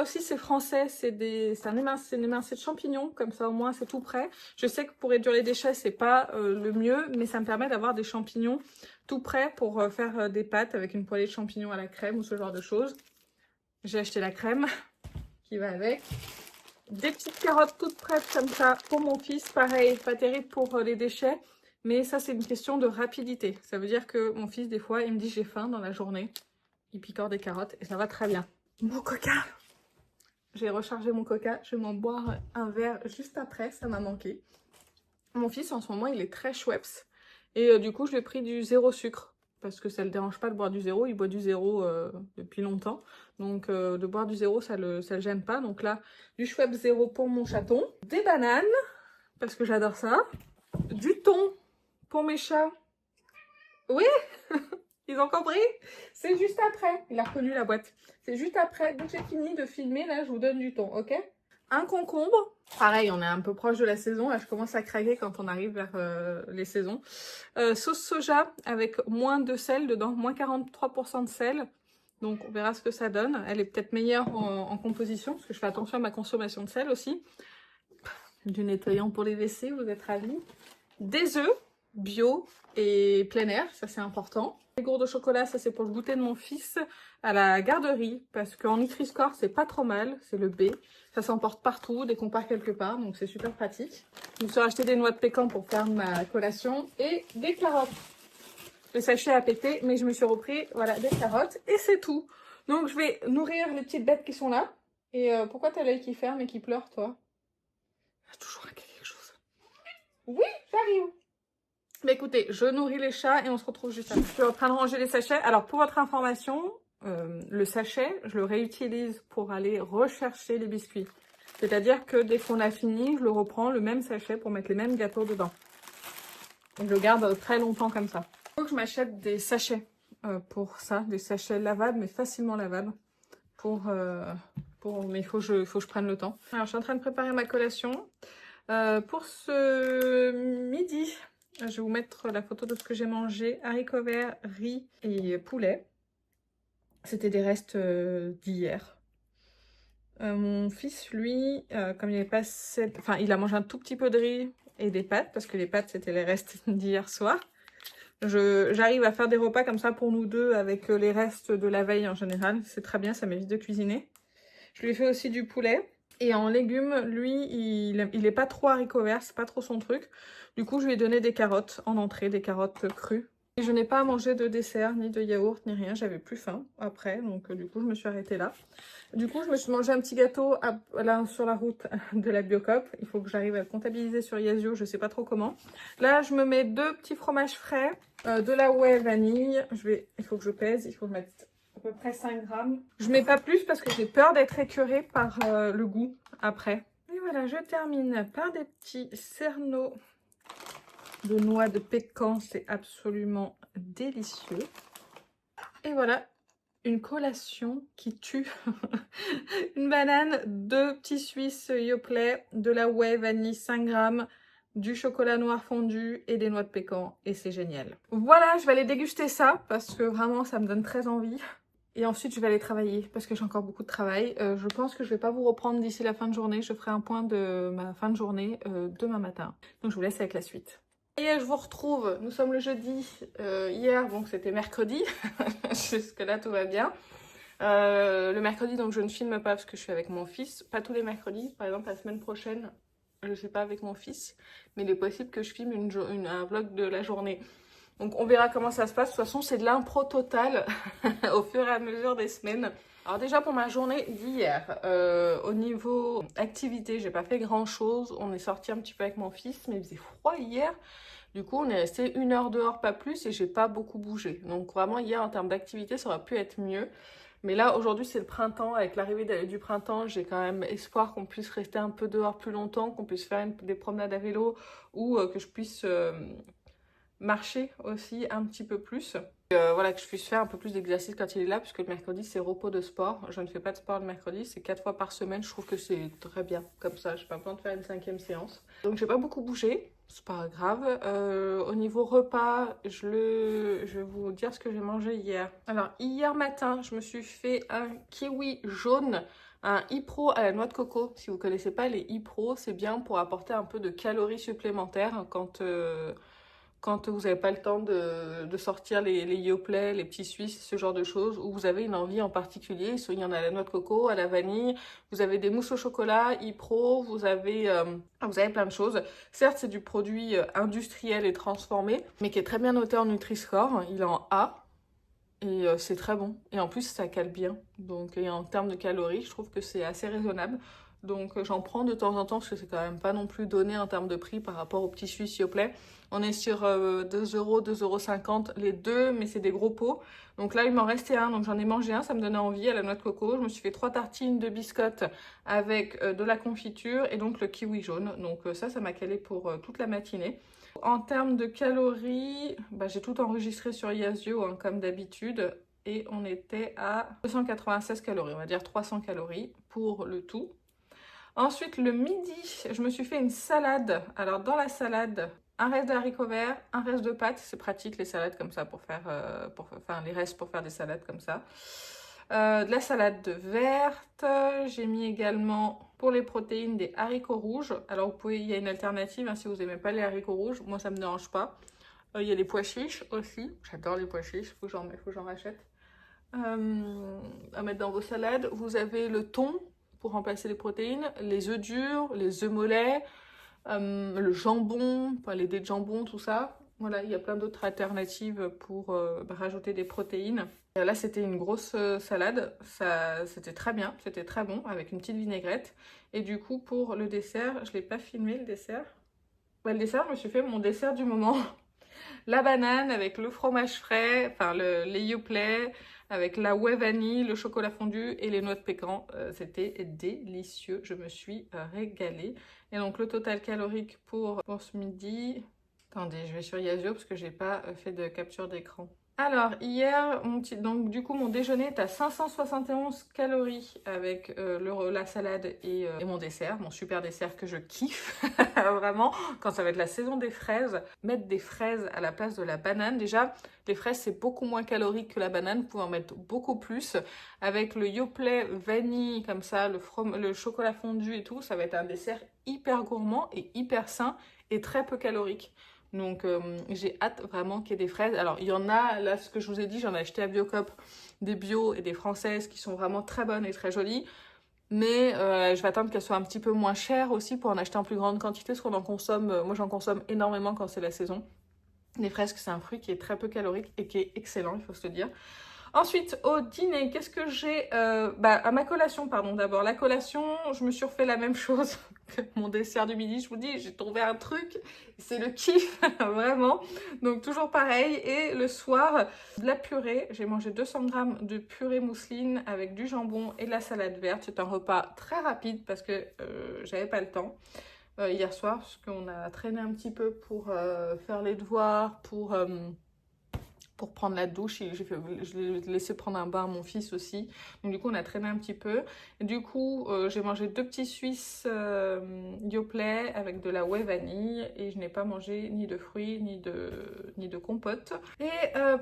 S1: aussi, c'est français. C'est une émincé de champignons. Comme ça, au moins, c'est tout prêt. Je sais que pour réduire les déchets, c'est pas le mieux. Mais ça me permet d'avoir des champignons tout prêts pour faire des pâtes avec une poêlée de champignons à la crème ou ce genre de choses. J'ai acheté la crème qui va avec. Des petites carottes toutes prêtes comme ça pour mon fils. Pareil, pas terrible pour les déchets. Mais ça, c'est une question de rapidité. Ça veut dire que mon fils, des fois, il me dit j'ai faim dans la journée. Il picore des carottes et ça va très bien. Mon coca. J'ai rechargé mon coca. Je vais m'en boire un verre juste après. Ça m'a manqué. Mon fils, en ce moment, il est très Schweppes. Et du coup, je lui ai pris du zéro sucre. Parce que ça ne le dérange pas de boire du zéro. Il boit du zéro depuis longtemps. Donc, de boire du zéro, ça le gêne pas. Donc là, du Schweppes zéro pour mon chaton. Des bananes, parce que j'adore ça. Du thon pour mes chats. Oui, ils ont compris. C'est juste après. Il a reconnu la boîte. C'est juste après. Dès que j'ai fini de filmer, là, je vous donne du thon, ok? Un concombre. Pareil, on est un peu proche de la saison. Là, je commence à craquer quand on arrive vers les saisons. Sauce soja avec moins de sel dedans, moins 43% de sel. Donc, on verra ce que ça donne. Elle est peut-être meilleure en composition, parce que je fais attention à ma consommation de sel aussi. Du nettoyant pour les WC, vous êtes ravis. Des œufs bio et plein air, ça c'est important. Les gourdes au chocolat, ça c'est pour le goûter de mon fils à la garderie, parce qu'en Nutri-Score, c'est pas trop mal, c'est le B. Ça s'emporte partout, dès qu'on part quelque part, donc c'est super pratique. Je me suis racheté des noix de pécan pour faire ma collation et des carottes. Le sachet a pété, mais je me suis repris, voilà, des carottes et c'est tout. Donc je vais nourrir les petites bêtes qui sont là. Et pourquoi t'as l'œil qui ferme et qui pleure, toi? Il y a toujours quelque chose. Oui, j'arrive. Mais écoutez, je nourris les chats et on se retrouve juste après. Je suis en train de ranger les sachets. Alors pour votre information, le sachet, je le réutilise pour aller rechercher les biscuits. C'est-à-dire que dès qu'on a fini, je le reprends, le même sachet pour mettre les mêmes gâteaux dedans. Et je le garde très longtemps comme ça. Il faut que je m'achète des sachets pour ça, des sachets lavables, mais facilement lavables. Mais il faut que je prenne le temps. Alors je suis en train de préparer ma collation. Pour ce midi, je vais vous mettre la photo de ce que j'ai mangé. Haricots verts, riz et poulet. C'était des restes d'hier. Mon fils, lui, comme il avait pas enfin, il a mangé un tout petit peu de riz et des pâtes, parce que les pâtes, c'était les restes d'hier soir. J'arrive à faire des repas comme ça pour nous deux avec les restes de la veille en général. C'est très bien, ça m'évite de cuisiner. Je lui ai fait aussi du poulet. Et en légumes, lui, il est pas trop haricot vert, c'est pas trop son truc. Du coup, je lui ai donné des carottes en entrée, des carottes crues. Et je n'ai pas mangé de dessert, ni de yaourt, ni rien. J'avais plus faim après, donc du coup, je me suis arrêtée là. Du coup, je me suis mangé un petit gâteau là sur la route de la Biocoop. Il faut que j'arrive à le comptabiliser sur Yasio, je sais pas trop comment. Là, je me mets 2 petits fromages frais, de la whey vanille. Il faut que je pèse, il faut que je mette à peu près 5 grammes. Je mets pas plus parce que j'ai peur d'être écœurée par le goût après. Et voilà, je termine par des petits cerneaux de noix de pécan. C'est absolument délicieux. Et voilà, une collation qui tue. Une banane, 2 petits Suisses Yoplait, de la whey vanille 5 grammes, du chocolat noir fondu et des noix de pécan. Et c'est génial. Voilà, je vais aller déguster ça parce que vraiment ça me donne très envie. Et ensuite, je vais aller travailler parce que j'ai encore beaucoup de travail. Je pense que je ne vais pas vous reprendre d'ici la fin de journée. Je ferai un point de ma fin de journée demain matin. Donc, je vous laisse avec la suite. Et je vous retrouve. Nous sommes le jeudi. Hier, donc c'était mercredi. Jusque-là, tout va bien. Le mercredi, donc je ne filme pas parce que je suis avec mon fils. Pas tous les mercredis. Par exemple, la semaine prochaine, je ne suis pas avec mon fils. Mais il est possible que je filme un vlog de la journée. Donc on verra comment ça se passe. De toute façon, c'est de l'impro total au fur et à mesure des semaines. Alors déjà pour ma journée d'hier, au niveau activité, j'ai pas fait grand chose. On est sorti un petit peu avec mon fils, mais il faisait froid hier. Du coup, on est resté 1 heure dehors, pas plus, et j'ai pas beaucoup bougé. Donc vraiment, hier, en termes d'activité, ça aurait pu être mieux. Mais là, aujourd'hui, c'est le printemps. Avec l'arrivée du printemps, j'ai quand même espoir qu'on puisse rester un peu dehors plus longtemps, qu'on puisse faire des promenades à vélo ou que je puisse marcher aussi un petit peu plus. Voilà, que je puisse faire un peu plus d'exercice quand il est là, puisque le mercredi, c'est repos de sport. Je ne fais pas de sport le mercredi, c'est 4 fois par semaine. Je trouve que c'est très bien comme ça. Je n'ai pas besoin de faire une 5e séance. Donc, j'ai pas beaucoup bougé. C'est pas grave. Au niveau repas, je vais vous dire ce que j'ai mangé hier. Alors, hier matin, je me suis fait un kiwi jaune, un e-pro à la noix de coco. Si vous connaissez pas les e-pro, c'est bien pour apporter un peu de calories supplémentaires quand vous n'avez pas le temps de sortir les Yoplait, les petits Suisses, ce genre de choses, où vous avez une envie en particulier. Il y en a à la noix de coco, à la vanille, vous avez des mousses au chocolat, e-pro, vous avez plein de choses. Certes, c'est du produit industriel et transformé, mais qui est très bien noté en Nutri-Score. Il est en A. Et c'est très bon. Et en plus, ça cale bien. Donc, et en termes de calories, je trouve que c'est assez raisonnable. Donc, j'en prends de temps en temps parce que c'est quand même pas non plus donné en termes de prix par rapport aux petits Suisses Yoplait. On est sur 2 €, 2,50 € les deux, mais c'est des gros pots. Donc là, il m'en restait un. Donc, j'en ai mangé un. Ça me donnait envie à la noix de coco. Je me suis fait 3 tartines de biscottes avec de la confiture et donc le kiwi jaune. Donc, ça m'a calé pour toute la matinée. En termes de calories, j'ai tout enregistré sur Yasio hein, comme d'habitude et on était à 296 calories, on va dire 300 calories pour le tout. Ensuite, le midi, je me suis fait une salade. Alors dans la salade, un reste de haricots verts, un reste de pâtes. C'est pratique les salades comme ça pour faire les restes pour faire des salades comme ça. De la salade verte. J'ai mis également pour les protéines des haricots rouges. Alors il y a une alternative hein, si vous n'aimez pas les haricots rouges. Moi ça me dérange pas. Il y a les pois chiches aussi. J'adore les pois chiches. Faut que j'en rachète. À mettre dans vos salades. Vous avez le thon pour remplacer les protéines, les œufs durs, les œufs mollets, le jambon, les dés de jambon, tout ça. Voilà, il y a plein d'autres alternatives pour rajouter des protéines. Et là, c'était une grosse salade. C'était très bien, c'était très bon, avec une petite vinaigrette. Et du coup, pour le dessert, je ne l'ai pas filmé, le dessert. Ouais, le dessert, je me suis fait mon dessert du moment. La banane avec le fromage frais, enfin les Yoplait, avec la whey vanille, le chocolat fondu et les noix de pécan. C'était délicieux, je me suis régalée. Et donc le total calorique pour ce midi... Attendez, je vais sur Yazoo parce que j'ai pas fait de capture d'écran. Alors, hier, donc du coup, mon déjeuner est à 571 calories avec la salade et mon dessert, mon super dessert que je kiffe, vraiment. Quand ça va être la saison des fraises, mettre des fraises à la place de la banane. Déjà, les fraises, c'est beaucoup moins calorique que la banane, vous pouvez en mettre beaucoup plus. Avec le Yoplait vanille, comme ça, le chocolat fondu et tout, ça va être un dessert hyper gourmand et hyper sain et très peu calorique. Donc j'ai hâte vraiment qu'il y ait des fraises. Alors il y en a, là ce que je vous ai dit, j'en ai acheté à Biocop, des bio et des françaises qui sont vraiment très bonnes et très jolies. Mais je vais attendre qu'elles soient un petit peu moins chères aussi pour en acheter en plus grande quantité parce qu'on en consomme, moi j'en consomme énormément quand c'est la saison. Les fraises, c'est un fruit qui est très peu calorique et qui est excellent, il faut se le dire. Ensuite, au dîner, qu'est-ce que j'ai à ma collation, pardon, d'abord. La collation, je me suis refait la même chose que mon dessert du midi. Je vous dis, j'ai trouvé un truc, c'est le kiff, vraiment. Donc, toujours pareil. Et le soir, de la purée. J'ai mangé 200 grammes de purée mousseline avec du jambon et de la salade verte. C'est un repas très rapide parce que j'avais pas le temps. Hier soir, parce qu'on a traîné un petit peu pour faire les devoirs, pour prendre la douche. Je l'ai laissé prendre un bain à mon fils aussi. Donc du coup, on a traîné un petit peu. Et du coup, j'ai mangé 2 petits Suisses Yoplait avec de la whey vanille. Et je n'ai pas mangé ni de fruits, ni de compote. Et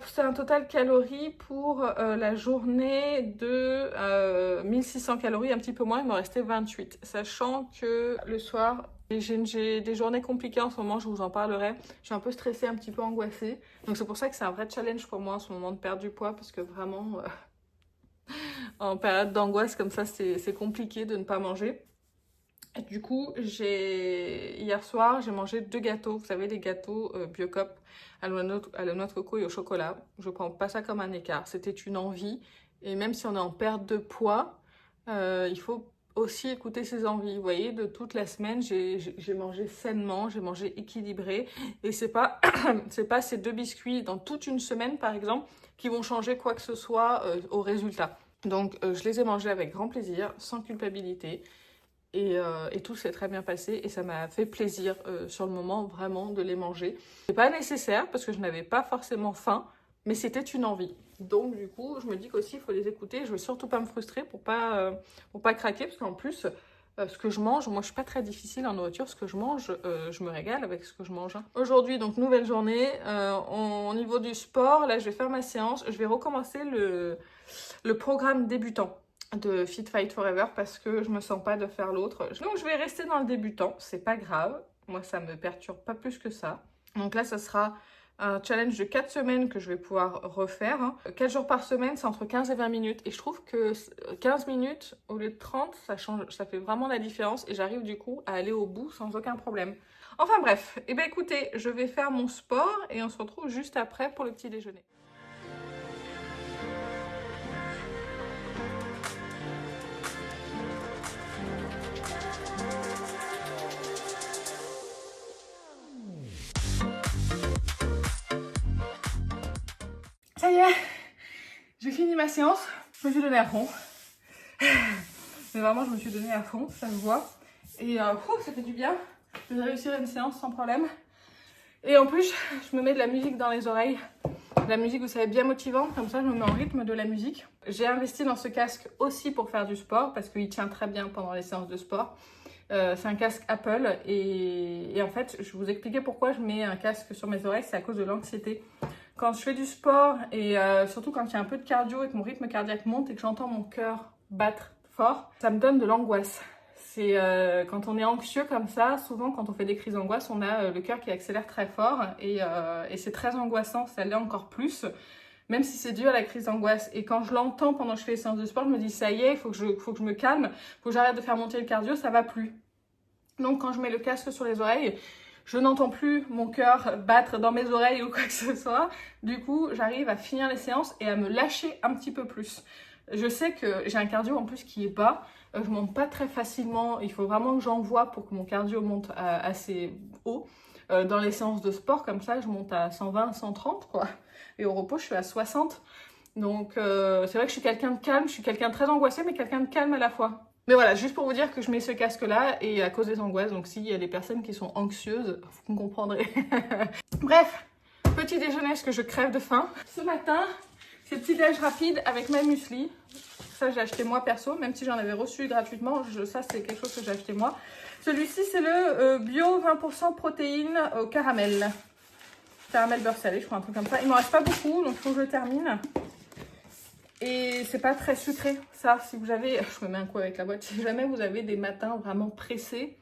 S1: c'est un total calories pour la journée de 1600 calories, un petit peu moins. Il me restait 28. Sachant que le soir... J'ai des journées compliquées en ce moment, je vous en parlerai. Je suis un peu stressée, un petit peu angoissée. Donc c'est pour ça que c'est un vrai challenge pour moi en ce moment de perdre du poids. Parce que vraiment, en période d'angoisse comme ça, c'est compliqué de ne pas manger. Et du coup, hier soir, j'ai mangé 2 gâteaux. Vous savez, les gâteaux Biocop à la noix de coco et au chocolat. Je prends pas ça comme un écart. C'était une envie. Et même si on est en perte de poids, il faut aussi écouter ses envies. Vous voyez, de toute la semaine, j'ai mangé sainement, j'ai mangé équilibré. Et c'est pas ces 2 biscuits dans toute une semaine, par exemple, qui vont changer quoi que ce soit au résultat. Donc, je les ai mangés avec grand plaisir, sans culpabilité. Et tout s'est très bien passé et ça m'a fait plaisir sur le moment vraiment de les manger. C'est pas nécessaire parce que je n'avais pas forcément faim, mais c'était une envie. Donc du coup, je me dis qu'aussi il faut les écouter. Je veux surtout pas me frustrer pour pas craquer parce qu'en plus, ce que je mange, moi je suis pas très difficile en nourriture. Ce que je mange, je me régale avec ce que je mange. Aujourd'hui, donc nouvelle journée. Au niveau du sport, là je vais faire ma séance. Je vais recommencer le programme débutant de Fit Fight Forever parce que je me sens pas de faire l'autre. Donc je vais rester dans le débutant, c'est pas grave. Moi ça me perturbe pas plus que ça. Donc là ça sera un challenge de 4 semaines que je vais pouvoir refaire. 4 jours par semaine, c'est entre 15 et 20 minutes. Et je trouve que 15 minutes au lieu de 30, ça change, ça fait vraiment la différence. Et j'arrive du coup à aller au bout sans aucun problème. Enfin bref, et bien écoutez, je vais faire mon sport et on se retrouve juste après pour le petit déjeuner. Ça y est, j'ai fini ma séance, je me suis donné à fond. Mais vraiment, je me suis donné à fond, ça se voit. Et ça fait du bien de réussir une séance sans problème. Et en plus, je me mets de la musique dans les oreilles. De la musique, vous savez, bien motivante, comme ça je me mets en rythme de la musique. J'ai investi dans ce casque aussi pour faire du sport, parce qu'il tient très bien pendant les séances de sport. C'est un casque Apple et en fait, je vais vous expliquer pourquoi je mets un casque sur mes oreilles, c'est à cause de l'anxiété. Quand je fais du sport et surtout quand il y a un peu de cardio et que mon rythme cardiaque monte et que j'entends mon cœur battre fort, ça me donne de l'angoisse. C'est quand on est anxieux comme ça, souvent quand on fait des crises d'angoisse, on a le cœur qui accélère très fort et c'est très angoissant, ça l'est encore plus, même si c'est dû à la crise d'angoisse. Et quand je l'entends pendant que je fais les séances de sport, je me dis ça y est, il faut que je me calme, il faut que j'arrête de faire monter le cardio, ça va plus. Donc quand je mets le casque sur les oreilles, je n'entends plus mon cœur battre dans mes oreilles ou quoi que ce soit. Du coup, j'arrive à finir les séances et à me lâcher un petit peu plus. Je sais que j'ai un cardio en plus qui est bas. Je monte pas très facilement. Il faut vraiment que j'envoie pour que mon cardio monte assez haut. Dans les séances de sport, comme ça, je monte à 120, 130, quoi. Et au repos, je suis à 60. Donc, c'est vrai que je suis quelqu'un de calme. Je suis quelqu'un de très angoissé, mais quelqu'un de calme à la fois. Mais voilà, juste pour vous dire que je mets ce casque-là et à cause des angoisses. Donc, s'il y a des personnes qui sont anxieuses, vous comprendrez. Bref, petit déjeuner, parce que je crève de faim. Ce matin, c'est petit déj rapide avec ma muesli. Ça, j'ai acheté moi perso, même si j'en avais reçu gratuitement. Ça, c'est quelque chose que j'ai acheté moi. Celui-ci, c'est le bio 20% protéines au caramel. Caramel beurre salé, je crois, un truc comme ça. Il m'en reste pas beaucoup, donc il faut que je le termine. Et c'est pas très sucré, ça. Si vous avez, je me mets un coup avec la boîte. Si jamais vous avez des matins vraiment pressés,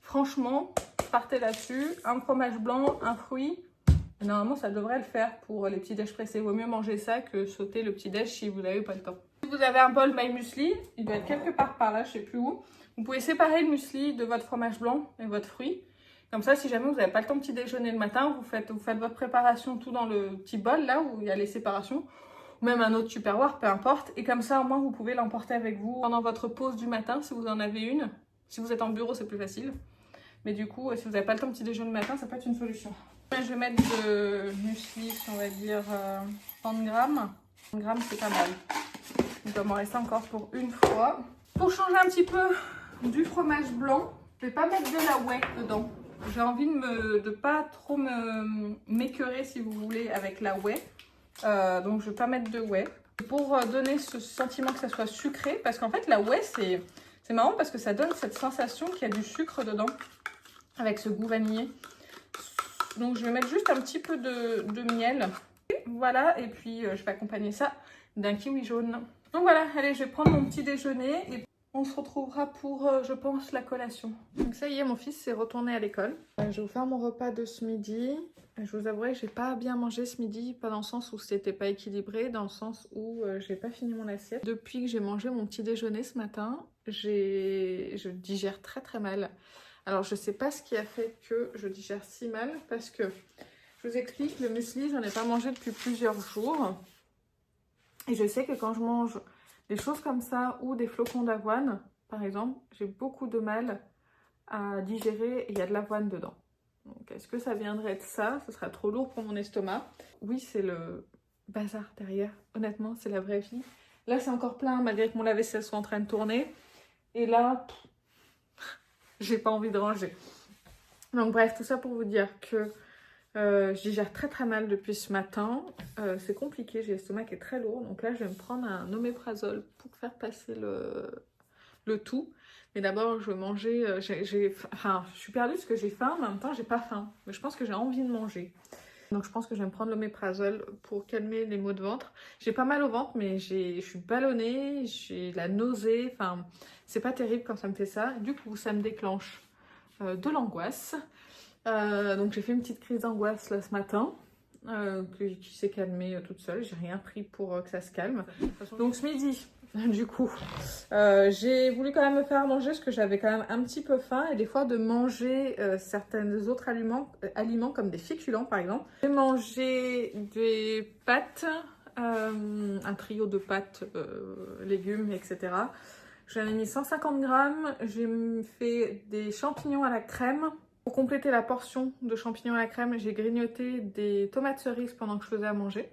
S1: franchement, partez là-dessus. Un fromage blanc, un fruit. Et normalement, ça devrait le faire pour les petits déj pressés. Il vaut mieux manger ça que sauter le petit déj si vous n'avez pas le temps. Si vous avez un bol My Muesli, il doit être quelque part par là, je sais plus où. Vous pouvez séparer le muesli de votre fromage blanc et votre fruit. Comme ça, si jamais vous n'avez pas le temps de petit déjeuner le matin, vous faites votre préparation tout dans le petit bol là où il y a les séparations. Ou même un autre Tupperware, peu importe. Et comme ça, au moins, vous pouvez l'emporter avec vous pendant votre pause du matin si vous en avez une. Si vous êtes en bureau, c'est plus facile. Mais du coup, si vous n'avez pas le temps de petit déjeuner le matin, ça peut être une solution. Je vais mettre de muesli, on va dire 30 grammes. 30 grammes, c'est pas mal. Il doit m'en rester encore pour une fois. Pour changer un petit peu du fromage blanc, je vais pas mettre de la whey dedans. J'ai envie de pas trop m'écœurer, si vous voulez, avec la whey. Donc je vais pas mettre de whey. Pour donner ce sentiment que ça soit sucré, parce qu'en fait la whey c'est marrant parce que ça donne cette sensation qu'il y a du sucre dedans, avec ce goût vanillé. Donc je vais mettre juste un petit peu de miel. Voilà, et puis je vais accompagner ça d'un kiwi jaune. Donc voilà, allez, je vais prendre mon petit déjeuner et on se retrouvera pour, je pense, la collation. Donc ça y est, mon fils s'est retourné à l'école. Je vais vous faire mon repas de ce midi. Je vous avouerai que j'ai pas bien mangé ce midi, pas dans le sens où c'était pas équilibré, dans le sens où j'ai pas fini mon assiette. Depuis que j'ai mangé mon petit déjeuner ce matin, je digère très très mal. Alors je sais pas ce qui a fait que je digère si mal, parce que je vous explique, le muesli, j'en ai pas mangé depuis plusieurs jours. Et je sais que quand je mange des choses comme ça ou des flocons d'avoine, par exemple, j'ai beaucoup de mal à digérer et il y a de l'avoine dedans. Donc est-ce que ça viendrait de ça? Ce sera trop lourd pour mon estomac. Oui, c'est le bazar derrière. Honnêtement, c'est la vraie vie. Là, c'est encore plein malgré que mon lave-vaisselle soit en train de tourner. Et là, j'ai pas envie de ranger. Donc bref, tout ça pour vous dire que je digère très très mal depuis ce matin. C'est compliqué, j'ai l'estomac qui est très lourd. Donc là, je vais me prendre un oméprazole pour faire passer le tout. Mais d'abord, je vais manger. Enfin, je suis perdue parce que j'ai faim, mais en même temps, j'ai pas faim. Mais je pense que j'ai envie de manger. Donc, je pense que je vais me prendre l'oméprazole pour calmer les maux de ventre. J'ai pas mal au ventre, mais je suis ballonnée, j'ai la nausée. Enfin, c'est pas terrible quand ça me fait ça. Du coup, ça me déclenche de l'angoisse. Donc, j'ai fait une petite crise d'angoisse là ce matin. Qui s'est calmée toute seule. J'ai rien pris pour que ça se calme. Donc, ce midi. Du coup, j'ai voulu quand même me faire manger parce que j'avais quand même un petit peu faim et des fois de manger certains autres aliments comme des féculents par exemple. J'ai mangé des pâtes, un trio de pâtes, légumes, etc. J'en ai mis 150 grammes. J'ai fait des champignons à la crème. Pour compléter la portion de champignons à la crème, j'ai grignoté des tomates cerises pendant que je faisais à manger.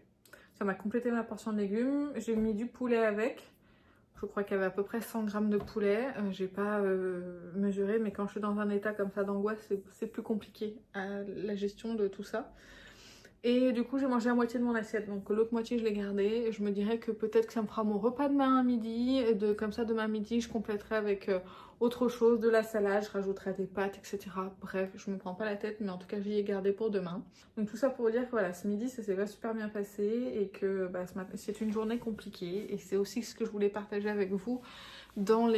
S1: Ça m'a complété ma portion de légumes. J'ai mis du poulet avec. Je crois qu'il y avait à peu près 100 grammes de poulet. J'ai pas mesuré, mais quand je suis dans un état comme ça d'angoisse, c'est plus compliqué la gestion de tout ça. Et du coup, j'ai mangé la moitié de mon assiette. Donc l'autre moitié, je l'ai gardée. Et je me dirais que peut-être que ça me fera mon repas demain à midi. Et comme ça, demain à midi, je compléterai avec autre chose, de la salade, je rajouterai des pâtes, etc. Bref, je me prends pas la tête, mais en tout cas, j'y ai gardé pour demain. Donc tout ça pour vous dire que voilà, ce midi, ça s'est pas super bien passé et que c'est une journée compliquée. Et c'est aussi ce que je voulais partager avec vous dans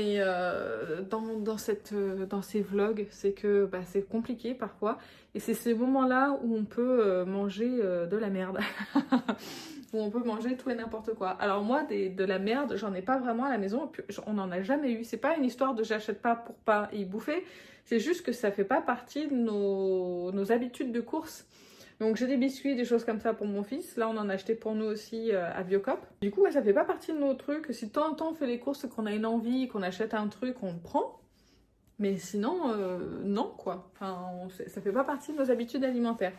S1: ces vlogs, c'est que c'est compliqué parfois. Et c'est ces moments-là où on peut manger de la merde. Où on peut manger tout et n'importe quoi. Alors moi, de la merde, j'en ai pas vraiment à la maison. Et puis, on n'en a jamais eu. C'est pas une histoire de j'achète pas pour pas y bouffer. C'est juste que ça fait pas partie de nos habitudes de course. Donc j'ai des biscuits, des choses comme ça pour mon fils. Là, on en a acheté pour nous aussi à Biocop. Du coup, ouais, ça fait pas partie de nos trucs. Si de temps en temps on fait les courses, qu'on a une envie, qu'on achète un truc, on le prend. Mais sinon, non quoi. Enfin, ça fait pas partie de nos habitudes alimentaires.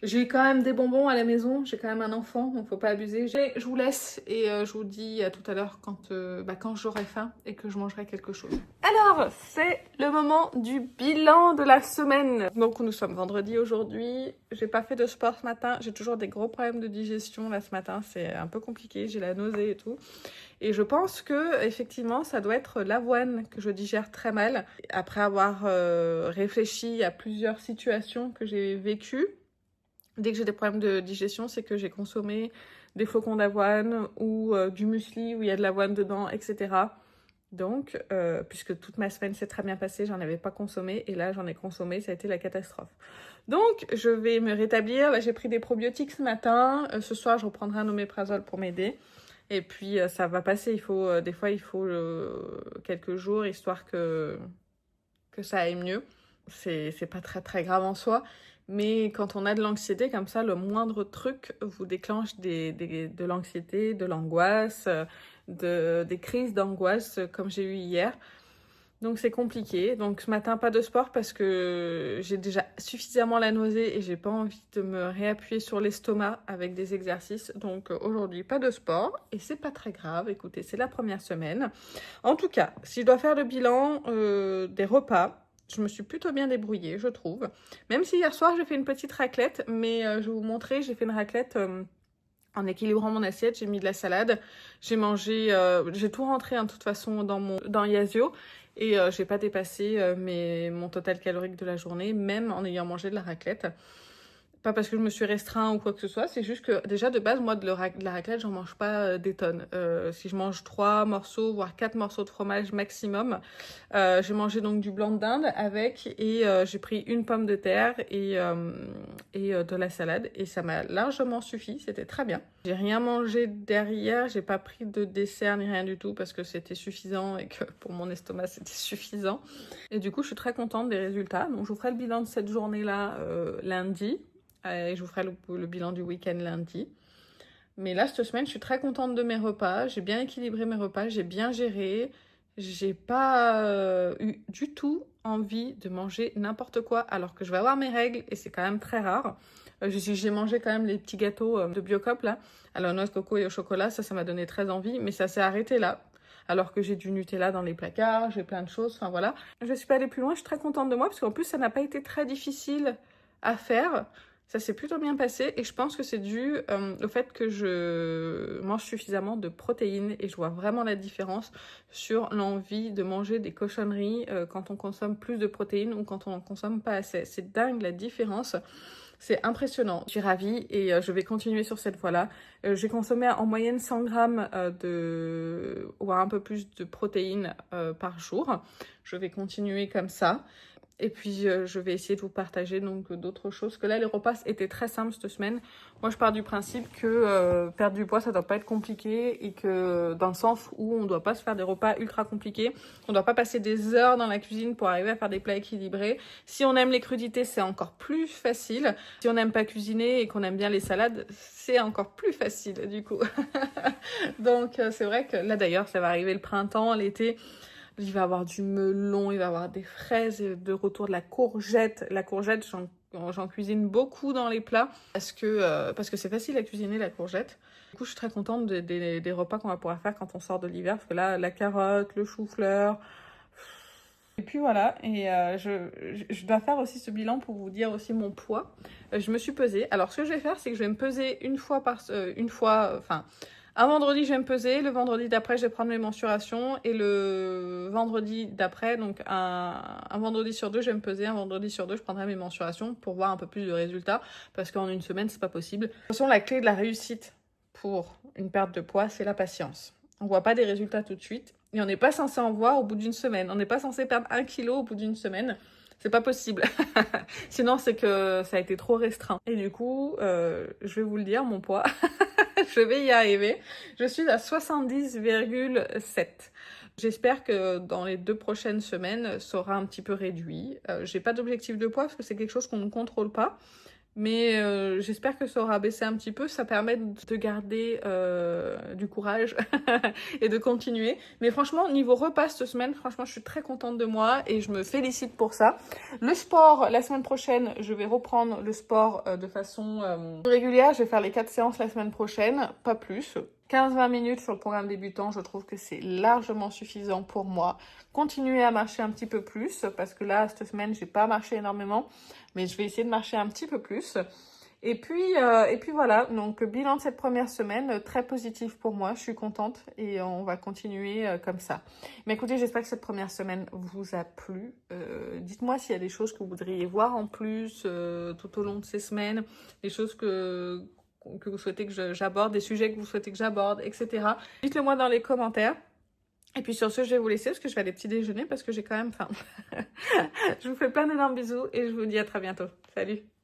S1: J'ai quand même des bonbons à la maison, j'ai quand même un enfant, donc faut pas abuser. Je vous laisse et je vous dis à tout à l'heure quand j'aurai faim et que je mangerai quelque chose. Alors, c'est le moment du bilan de la semaine. Donc nous sommes vendredi aujourd'hui, j'ai pas fait de sport ce matin, j'ai toujours des gros problèmes de digestion là ce matin, c'est un peu compliqué, j'ai la nausée et tout. Et je pense que effectivement ça doit être l'avoine que je digère très mal. Après avoir réfléchi à plusieurs situations que j'ai vécues, dès que j'ai des problèmes de digestion, c'est que j'ai consommé des flocons d'avoine ou du muesli où il y a de l'avoine dedans, etc. Donc, puisque toute ma semaine s'est très bien passée, j'en avais pas consommé et là j'en ai consommé, ça a été la catastrophe. Donc, je vais me rétablir. Là, j'ai pris des probiotiques ce matin. Ce soir, je reprendrai un oméprazole pour m'aider. Et puis, ça va passer. Des fois, il faut quelques jours histoire que ça aille mieux. C'est pas très très grave en soi. Mais quand on a de l'anxiété comme ça, le moindre truc vous déclenche de l'anxiété, de l'angoisse, des crises d'angoisse comme j'ai eu hier. Donc c'est compliqué. Donc ce matin, pas de sport parce que j'ai déjà suffisamment la nausée et j'ai pas envie de me réappuyer sur l'estomac avec des exercices. Donc aujourd'hui, pas de sport et c'est pas très grave. Écoutez, c'est la première semaine. En tout cas, si je dois faire le bilan des repas, je me suis plutôt bien débrouillée, je trouve. Même si hier soir, j'ai fait une petite raclette, mais je vais vous montrer, j'ai fait une raclette en équilibrant mon assiette. J'ai mis de la salade, j'ai mangé, j'ai tout rentré de toute façon dans Yasio et j'ai pas dépassé mon total calorique de la journée, même en ayant mangé de la raclette. Pas parce que je me suis restreint ou quoi que ce soit, c'est juste que déjà de base, moi de la raclette, j'en mange pas des tonnes. Si je mange 3 morceaux, voire 4 morceaux de fromage maximum, j'ai mangé donc du blanc de dinde avec et j'ai pris une pomme de terre et de la salade et ça m'a largement suffi, c'était très bien. J'ai rien mangé derrière, j'ai pas pris de dessert ni rien du tout parce que c'était suffisant et que pour mon estomac c'était suffisant. Et du coup, je suis très contente des résultats. Donc je vous ferai le bilan de cette journée-là lundi. Et je vous ferai le bilan du week-end lundi. Mais là, cette semaine, je suis très contente de mes repas. J'ai bien équilibré mes repas, j'ai bien géré. J'ai pas eu du tout envie de manger n'importe quoi alors que je vais avoir mes règles et c'est quand même très rare. J'ai mangé quand même les petits gâteaux de Biocop là, à la noix de coco et au chocolat. Ça m'a donné très envie, mais ça s'est arrêté là. Alors que j'ai du Nutella dans les placards, j'ai plein de choses, enfin voilà. Je suis pas allée plus loin, je suis très contente de moi parce qu'en plus, ça n'a pas été très difficile à faire. Ça s'est plutôt bien passé et je pense que c'est dû au fait que je mange suffisamment de protéines et je vois vraiment la différence sur l'envie de manger des cochonneries quand on consomme plus de protéines ou quand on en consomme pas assez. C'est dingue la différence. C'est impressionnant. Je suis ravie et je vais continuer sur cette voie-là. J'ai consommé en moyenne 100 grammes ou un peu plus de protéines par jour. Je vais continuer comme ça. Et puis, je vais essayer de vous partager donc d'autres choses. Que là, les repas étaient très simples cette semaine. Moi, je pars du principe que perdre du poids, ça doit pas être compliqué. Et que dans le sens où on doit pas se faire des repas ultra compliqués. On doit pas passer des heures dans la cuisine pour arriver à faire des plats équilibrés. Si on aime les crudités, c'est encore plus facile. Si on n'aime pas cuisiner et qu'on aime bien les salades, c'est encore plus facile du coup. Donc, c'est vrai que là, d'ailleurs, ça va arriver le printemps, l'été. Il va y avoir du melon, il va y avoir des fraises, de retour de la courgette. La courgette, j'en cuisine beaucoup dans les plats parce que c'est facile à cuisiner la courgette. Du coup, je suis très contente des repas qu'on va pouvoir faire quand on sort de l'hiver. Parce que là, la carotte, le chou-fleur. Et puis voilà, et je dois faire aussi ce bilan pour vous dire aussi mon poids. Je me suis pesée. Alors, ce que je vais faire, c'est que je vais me peser un vendredi, je vais me peser. Le vendredi d'après, je vais prendre mes mensurations. Et le vendredi d'après, donc un vendredi sur deux, je vais me peser. Un vendredi sur deux, je prendrai mes mensurations pour voir un peu plus de résultats. Parce qu'en une semaine, c'est pas possible. De toute façon, la clé de la réussite pour une perte de poids, c'est la patience. On voit pas des résultats tout de suite. Et on n'est pas censé en voir au bout d'une semaine. On n'est pas censé perdre 1 kilo au bout d'une semaine. C'est pas possible. Sinon, c'est que ça a été trop restreint. Et du coup, je vais vous le dire, mon poids... Je vais y arriver. Je suis à 70,7. J'espère que dans les 2 prochaines semaines, ça aura un petit peu réduit. J'ai pas d'objectif de poids parce que c'est quelque chose qu'on ne contrôle pas. Mais j'espère que ça aura baissé un petit peu. Ça permet de garder du courage et de continuer. Mais franchement, niveau repas cette semaine, franchement, je suis très contente de moi et je me félicite pour ça. Le sport, la semaine prochaine, je vais reprendre le sport de façon régulière. Je vais faire les 4 séances la semaine prochaine, pas plus. 15-20 minutes sur le programme débutant, je trouve que c'est largement suffisant pour moi. Continuer à marcher un petit peu plus, parce que là, cette semaine, j'ai pas marché énormément, mais je vais essayer de marcher un petit peu plus. Et puis voilà, donc bilan de cette première semaine, très positif pour moi, je suis contente et on va continuer comme ça. Mais écoutez, j'espère que cette première semaine vous a plu. Dites-moi s'il y a des choses que vous voudriez voir en plus tout au long de ces semaines, des choses que vous souhaitez que j'aborde, des sujets que vous souhaitez que j'aborde, etc. Dites-le moi dans les commentaires. Et puis sur ce, je vais vous laisser parce que je vais aller petit déjeuner parce que j'ai quand même faim. Je vous fais plein d'énormes bisous et je vous dis à très bientôt. Salut!